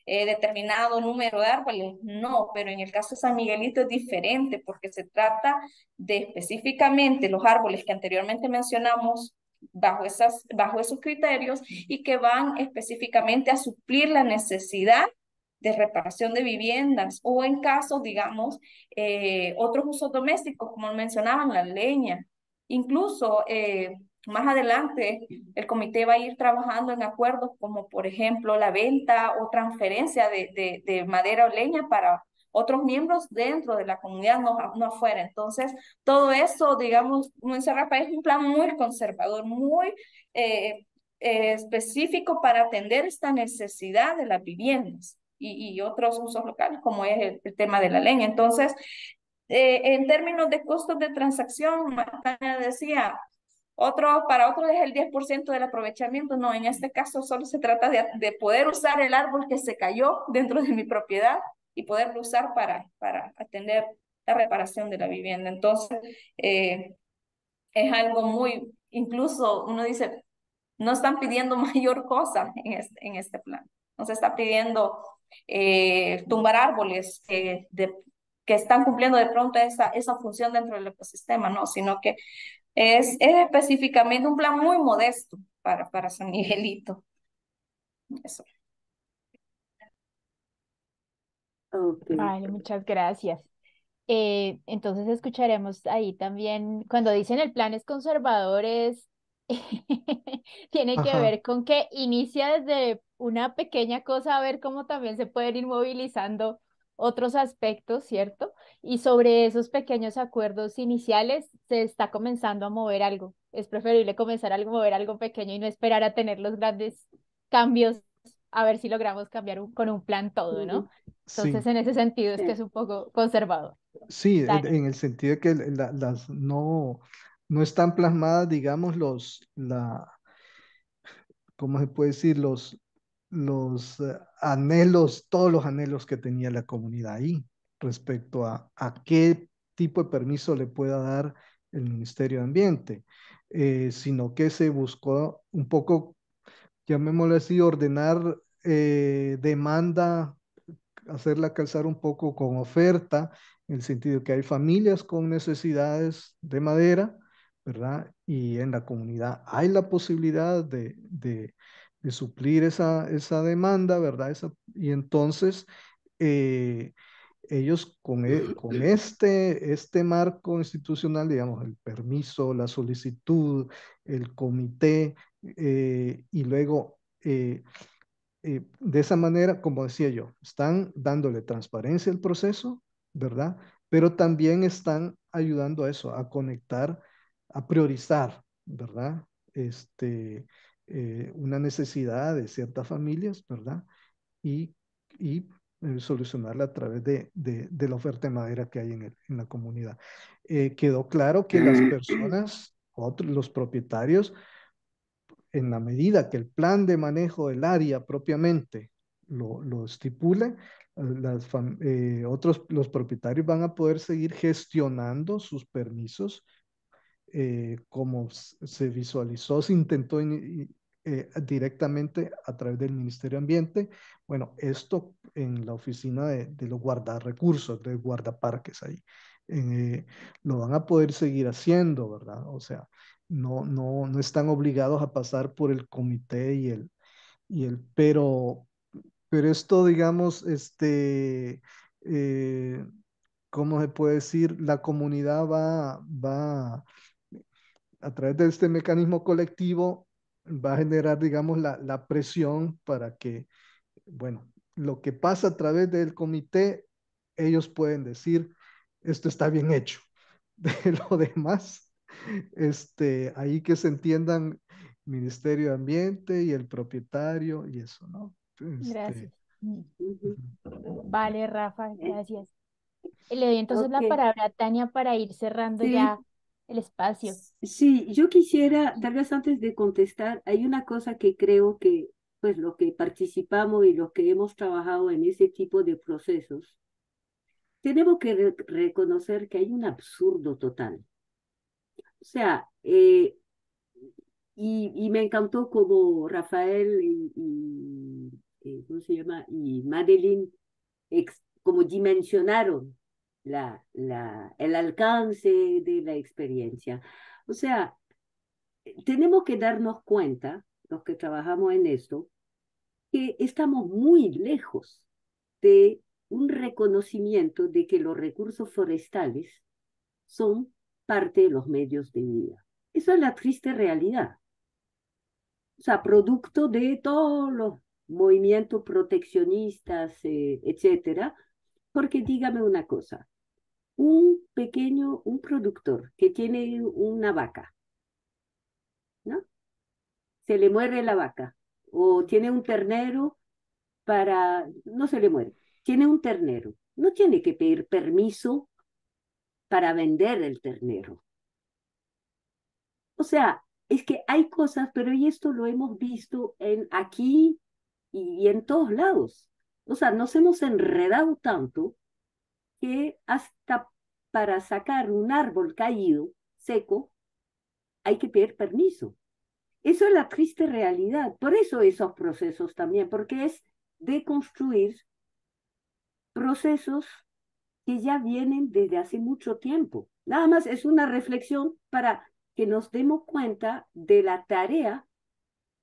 determinado número de árboles. No, pero en el caso de San Miguelito es diferente porque se trata de específicamente los árboles que anteriormente mencionamos bajo esos criterios y que van específicamente a suplir la necesidad de reparación de viviendas o en casos, digamos, otros usos domésticos, como mencionaban, la leña. Incluso más adelante, el comité va a ir trabajando en acuerdos como, por ejemplo, la venta o transferencia de madera o leña para otros miembros dentro de la comunidad, no afuera. Entonces, todo eso, digamos, como dice Rafael, es un plan muy conservador, muy específico para atender esta necesidad de las viviendas y otros usos locales, como es el tema de la leña. Entonces, en términos de costos de transacción, Tania decía, para otros es el 10% del aprovechamiento. No, en este caso solo se trata de poder usar el árbol que se cayó dentro de mi propiedad y poderlo usar para atender la reparación de la vivienda. Entonces, es algo muy, incluso uno dice, no están pidiendo mayor cosa en este plan. No se está pidiendo tumbar árboles que están cumpliendo de pronto esa función dentro del ecosistema, no, sino que es específicamente un plan muy modesto para San Miguelito. Eso. Okay. Vale, muchas gracias. Entonces escucharemos ahí también, cuando dicen el plan es conservador, tiene que Ajá. ver con que inicia desde una pequeña cosa a ver cómo también se pueden ir movilizando otros aspectos, ¿cierto? Y sobre esos pequeños acuerdos iniciales se está comenzando a mover algo. Es preferible comenzar a mover algo pequeño y no esperar a tener los grandes cambios, a ver si logramos cambiar con un plan todo, ¿no? Sí, Entonces, en ese sentido es que Sí. es un poco conservador. sí, Dani. en el sentido de que no están plasmadas, digamos, ¿cómo se puede decir? Los anhelos, todos los anhelos que tenía la comunidad ahí respecto a qué tipo de permiso le pueda dar el Ministerio de Ambiente, sino que se buscó un poco, llamémoslo así, ordenar demanda, hacerla calzar un poco con oferta, en el sentido de que hay familias con necesidades de madera, ¿verdad? Y en la comunidad hay la posibilidad de suplir esa demanda, ¿verdad? Y entonces eh, ellos con este marco institucional, digamos, el permiso, la solicitud, el comité, y luego de esa manera, como decía yo, están dándole transparencia al proceso, ¿verdad? Pero también están ayudando a eso, a conectar, a priorizar, ¿verdad? Una necesidad de ciertas familias, ¿verdad? Y solucionarla a través de la oferta de madera que hay en la comunidad. Quedó claro que las personas, los propietarios, en la medida que el plan de manejo del área propiamente lo estipule, los propietarios van a poder seguir gestionando sus permisos como se visualizó, se intentó directamente a través del Ministerio de Ambiente. Bueno, esto en la oficina de los guardarrecursos, de guardaparques ahí. Lo van a poder seguir haciendo, ¿verdad? O sea, no están obligados a pasar por el comité pero esto, digamos, ¿cómo se puede decir? La comunidad va a través de este mecanismo colectivo, va a generar, digamos, la presión para que, bueno, lo que pasa a través del comité, ellos pueden decir, esto está bien hecho. De lo demás, ahí que se entiendan Ministerio de Ambiente y el propietario y eso, ¿no? Gracias. Ujú. Vale, Rafa, Eh, gracias. Le doy entonces Ok, la palabra a Tania para ir cerrando sí, ya el espacio. sí, yo quisiera, tal vez antes de contestar, hay una cosa que creo que, pues, los que participamos y los que hemos trabajado en ese tipo de procesos, tenemos que reconocer que hay un absurdo total. O sea, y me encantó como Rafael ¿cómo se llama? Y Madeline como dimensionaron el alcance de la experiencia. O sea, tenemos que darnos cuenta, los que trabajamos en esto, que estamos muy lejos de un reconocimiento de que los recursos forestales son parte de los medios de vida. Esa es la triste realidad. O sea, producto de todos los movimientos proteccionistas, etcétera, porque dígame una cosa, un productor que tiene una vaca, ¿no? Se le muere la vaca, o tiene un ternero no se le muere, tiene un ternero, no tiene que pedir permiso para vender el ternero. O sea, es que hay cosas, pero y esto lo hemos visto aquí y en todos lados. O sea, nos hemos enredado tanto que hasta para sacar un árbol caído, seco, hay que pedir permiso. Eso es la triste realidad. Por eso esos procesos también, porque es deconstruir procesos que ya vienen desde hace mucho tiempo. Nada más es una reflexión para que nos demos cuenta de la tarea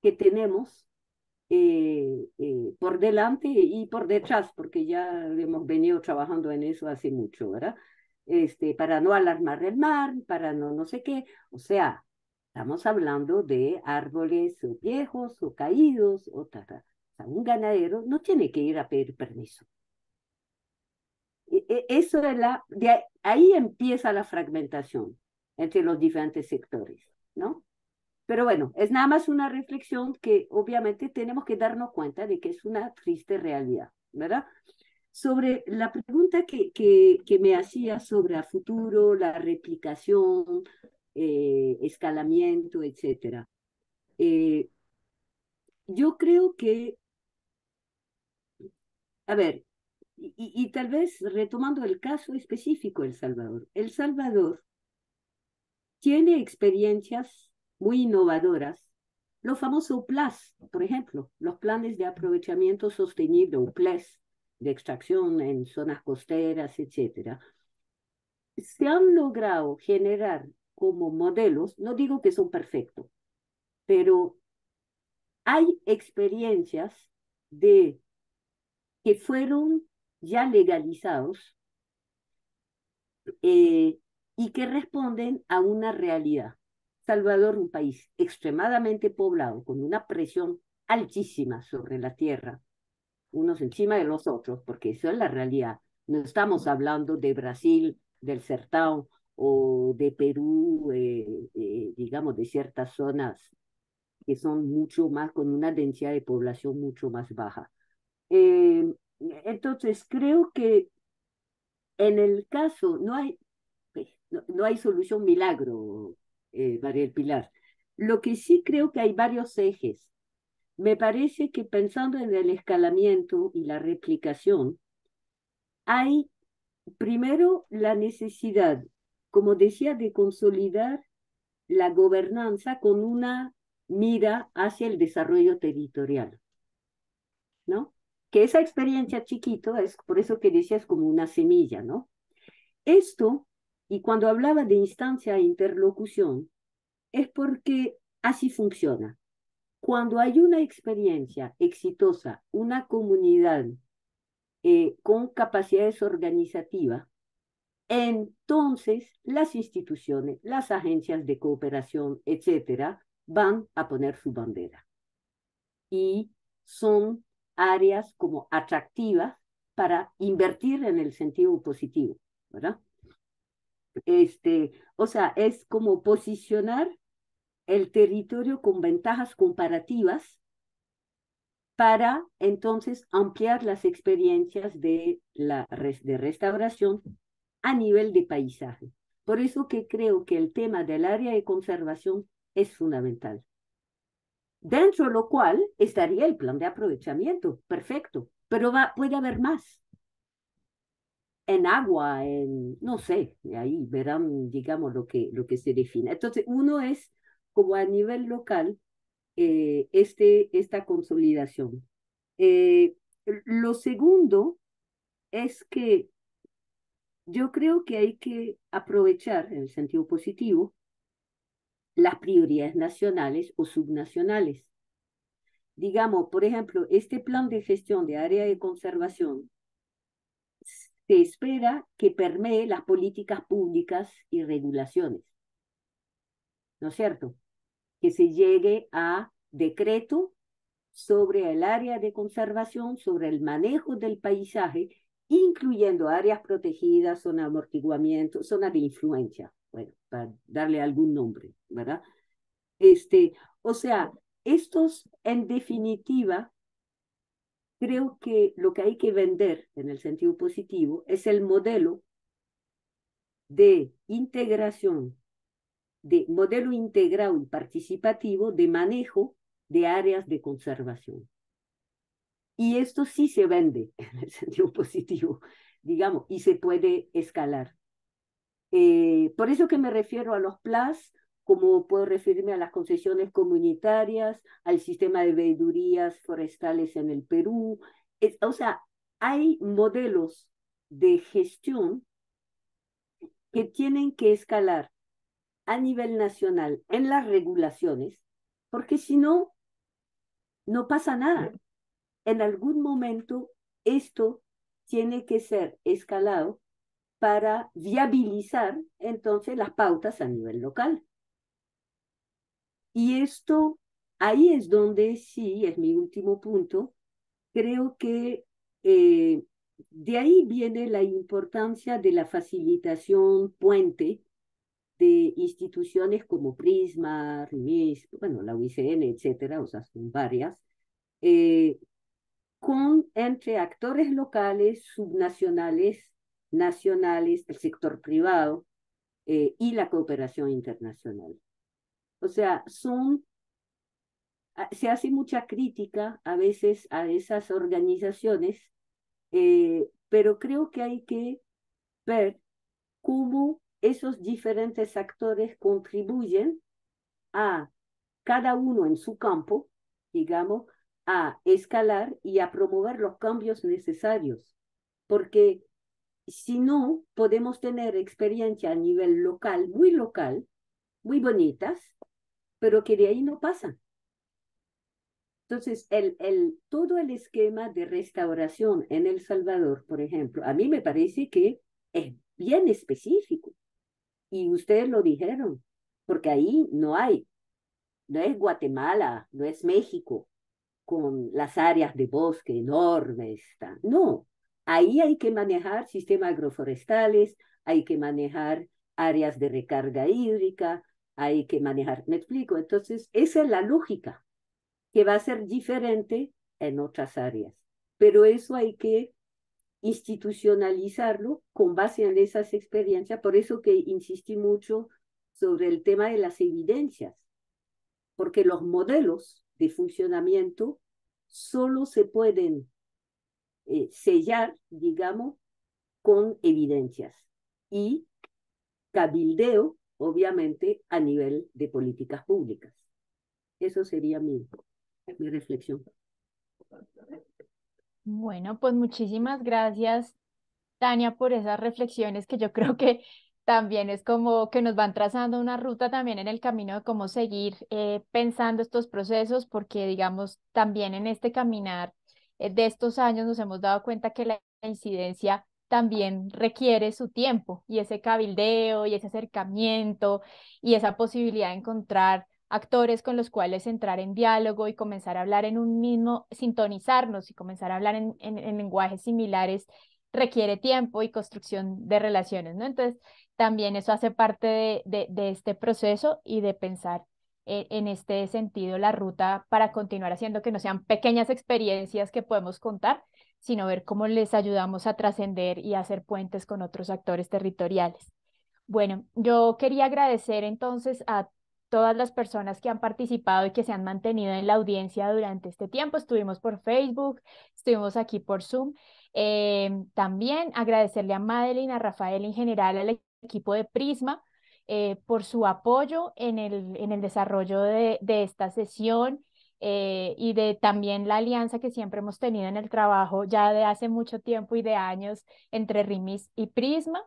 que tenemos por delante y por detrás, porque ya hemos venido trabajando en eso hace mucho, ¿verdad? Para no alarmar el mar, para no sé qué. O sea, estamos hablando de árboles viejos o caídos o tal. O sea, un ganadero no tiene que ir a pedir permiso. Eso es ahí empieza la fragmentación entre los diferentes sectores, ¿no? Pero bueno, es nada más una reflexión que obviamente tenemos que darnos cuenta de que es una triste realidad, ¿verdad? Sobre la pregunta que me hacía sobre el futuro, la replicación, escalamiento, etcétera. Yo creo que, a ver, y tal vez retomando el caso específico de El Salvador. El Salvador tiene experiencias muy innovadoras. Los famosos PLAS, por ejemplo, los planes de aprovechamiento sostenible o PLES, de extracción en zonas costeras, etcétera, se han logrado generar como modelos, no digo que son perfectos, pero hay experiencias que fueron ya legalizados y que responden a una realidad. Salvador, un país extremadamente poblado, con una presión altísima sobre la tierra, unos encima de los otros, porque eso es la realidad. No estamos hablando de Brasil, del Sertão, o de Perú, digamos, de ciertas zonas que son mucho más, con una densidad de población mucho más baja. Eh, entonces, creo que en el caso, no hay solución milagro, María del Pilar. Lo que sí creo que hay varios ejes. Me parece que pensando en el escalamiento y la replicación, hay primero la necesidad, como decía, de consolidar la gobernanza con una mira hacia el desarrollo territorial, ¿no? Que esa experiencia chiquito es por eso que decías como una semilla, ¿no? Esto, y cuando hablaba de instancia e interlocución, es porque así funciona. Cuando hay una experiencia exitosa, una comunidad con capacidades organizativas, entonces las instituciones, las agencias de cooperación, etcétera, van a poner su bandera. Y son áreas como atractivas para invertir en el sentido positivo, ¿verdad? O sea, es como posicionar el territorio con ventajas comparativas para entonces ampliar las experiencias de restauración a nivel de paisaje. Por eso que creo que el tema del área de conservación es fundamental. Dentro de lo cual estaría el plan de aprovechamiento, perfecto, pero puede haber más. En agua, no sé, ahí verán, digamos, lo que se define. Entonces, uno es como a nivel local, esta consolidación. Lo segundo es que yo creo que hay que aprovechar, en el sentido positivo, las prioridades nacionales o subnacionales. Digamos, por ejemplo, este plan de gestión de área de conservación se espera que permee las políticas públicas y regulaciones, ¿no es cierto? Que se llegue a decreto sobre el área de conservación, sobre el manejo del paisaje, incluyendo áreas protegidas, zona de amortiguamiento, zona de influencia, bueno, para darle algún nombre, ¿verdad? O sea, estos, en definitiva, creo que lo que hay que vender en el sentido positivo es el modelo de integración, de modelo integrado y participativo de manejo de áreas de conservación. Y esto sí se vende en el sentido positivo, digamos, y se puede escalar. Por eso que me refiero a los PLAS, como puedo referirme a las concesiones comunitarias, al sistema de veedurías forestales en el Perú. O sea, hay modelos de gestión que tienen que escalar a nivel nacional en las regulaciones, porque si no, no pasa nada. En algún momento esto tiene que ser escalado para viabilizar entonces las pautas a nivel local. Y esto, ahí es donde sí, es mi último punto, creo que de ahí viene la importancia de la facilitación puente de instituciones como Prisma, RIMIS, bueno, la UICN, etcétera, o sea, son varias, entre actores locales, subnacionales, nacionales, el sector privado y la cooperación internacional. O sea, se hace mucha crítica a veces a esas organizaciones, pero creo que hay que ver cómo esos diferentes actores contribuyen a cada uno en su campo, digamos, a escalar y a promover los cambios necesarios. Porque si no, podemos tener experiencia a nivel local, muy bonitas, pero que de ahí no pasan. Entonces, todo el esquema de restauración en El Salvador, por ejemplo, a mí me parece que es bien específico. Y ustedes lo dijeron, porque ahí no es Guatemala, no es México, con las áreas de bosque enormes. No, ahí hay que manejar sistemas agroforestales, hay que manejar áreas de recarga hídrica, hay que manejar, ¿me explico? Entonces, esa es la lógica, que va a ser diferente en otras áreas. Pero eso hay que institucionalizarlo con base en esas experiencias. Por eso que insistí mucho sobre el tema de las evidencias, porque los modelos de funcionamiento solo se pueden sellar, digamos, con evidencias y cabildeo, obviamente, a nivel de políticas públicas. Eso sería mi reflexión. Bueno, pues muchísimas gracias, Tania, por esas reflexiones que yo creo que también es como que nos van trazando una ruta también en el camino de cómo seguir pensando estos procesos, porque digamos, también en este caminar de estos años nos hemos dado cuenta que la incidencia también requiere su tiempo y ese cabildeo y ese acercamiento y esa posibilidad de encontrar actores con los cuales entrar en diálogo y comenzar a hablar en un mismo, sintonizarnos y comenzar a hablar en lenguajes similares requiere tiempo y construcción de relaciones, ¿no? Entonces, también eso hace parte de este proceso y de pensar en este sentido la ruta para continuar haciendo que no sean pequeñas experiencias que podemos contar, sino ver cómo les ayudamos a trascender y a hacer puentes con otros actores territoriales. Bueno, yo quería agradecer entonces a todas las personas que han participado y que se han mantenido en la audiencia durante este tiempo. Estuvimos por Facebook, estuvimos aquí por Zoom. También agradecerle a Madeline, a Rafael en general, al equipo de Prisma, por su apoyo en el desarrollo de esta sesión y de también la alianza que siempre hemos tenido en el trabajo ya de hace mucho tiempo y de años entre RIMIS y Prisma.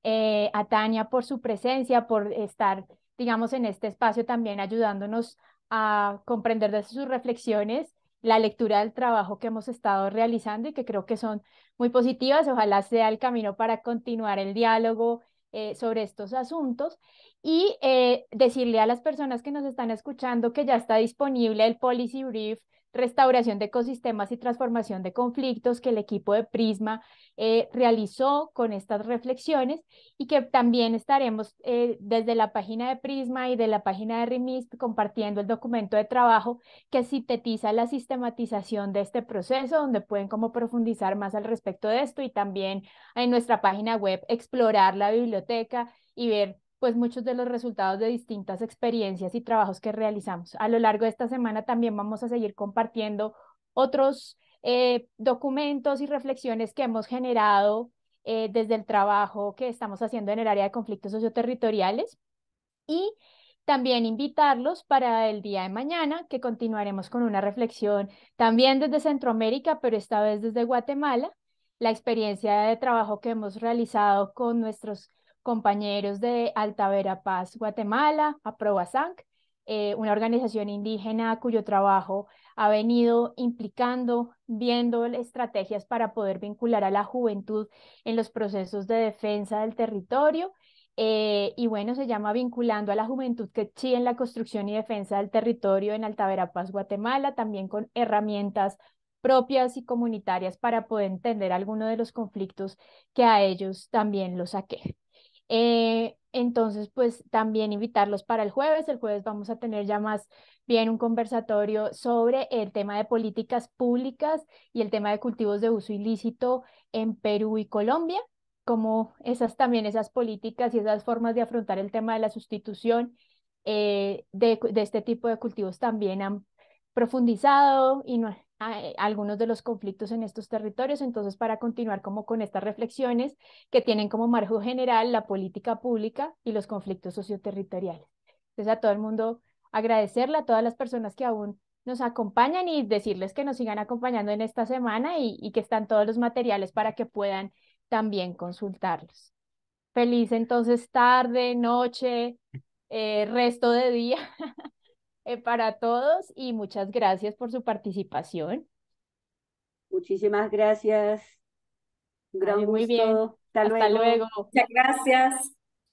A Tania por su presencia, por estar, digamos, en este espacio también ayudándonos a comprender desde sus reflexiones la lectura del trabajo que hemos estado realizando y que creo que son muy positivas. Ojalá sea el camino para continuar el diálogo sobre estos asuntos y decirle a las personas que nos están escuchando que ya está disponible el Policy Brief, Restauración de Ecosistemas y Transformación de Conflictos, que el equipo de Prisma realizó con estas reflexiones y que también estaremos desde la página de Prisma y de la página de RIMISP compartiendo el documento de trabajo que sintetiza la sistematización de este proceso, donde pueden como profundizar más al respecto de esto y también en nuestra página web explorar la biblioteca y ver pues muchos de los resultados de distintas experiencias y trabajos que realizamos. A lo largo de esta semana también vamos a seguir compartiendo otros documentos y reflexiones que hemos generado desde el trabajo que estamos haciendo en el área de conflictos socioterritoriales y también invitarlos para el día de mañana, que continuaremos con una reflexión también desde Centroamérica, pero esta vez desde Guatemala, la experiencia de trabajo que hemos realizado con nuestros compañeros de Alta Verapaz, Guatemala, APROASANC, una organización indígena cuyo trabajo ha venido implicando, viendo estrategias para poder vincular a la juventud en los procesos de defensa del territorio. Y bueno, se llama Vinculando a la Juventud Quechí en la construcción y defensa del territorio en Alta Verapaz, Guatemala, también con herramientas propias y comunitarias para poder entender algunos de los conflictos que a ellos también los aquejan. Entonces, pues también invitarlos para el jueves. El jueves vamos a tener ya más bien un conversatorio sobre el tema de políticas públicas y el tema de cultivos de uso ilícito en Perú y Colombia, como esas también esas políticas y esas formas de afrontar el tema de la sustitución de este tipo de cultivos también han profundizado y no, algunos de los conflictos en estos territorios. Entonces, para continuar como con estas reflexiones que tienen como marco general la política pública y los conflictos socioterritoriales. Entonces, a todo el mundo agradecerle a todas las personas que aún nos acompañan y decirles que nos sigan acompañando en esta semana y que están todos los materiales para que puedan también consultarlos. Feliz entonces tarde, noche, resto de día para todos y muchas gracias por su participación. Muchísimas gracias. Un gran Vale, muy bien. gusto. Hasta Hasta luego. luego. Muchas gracias.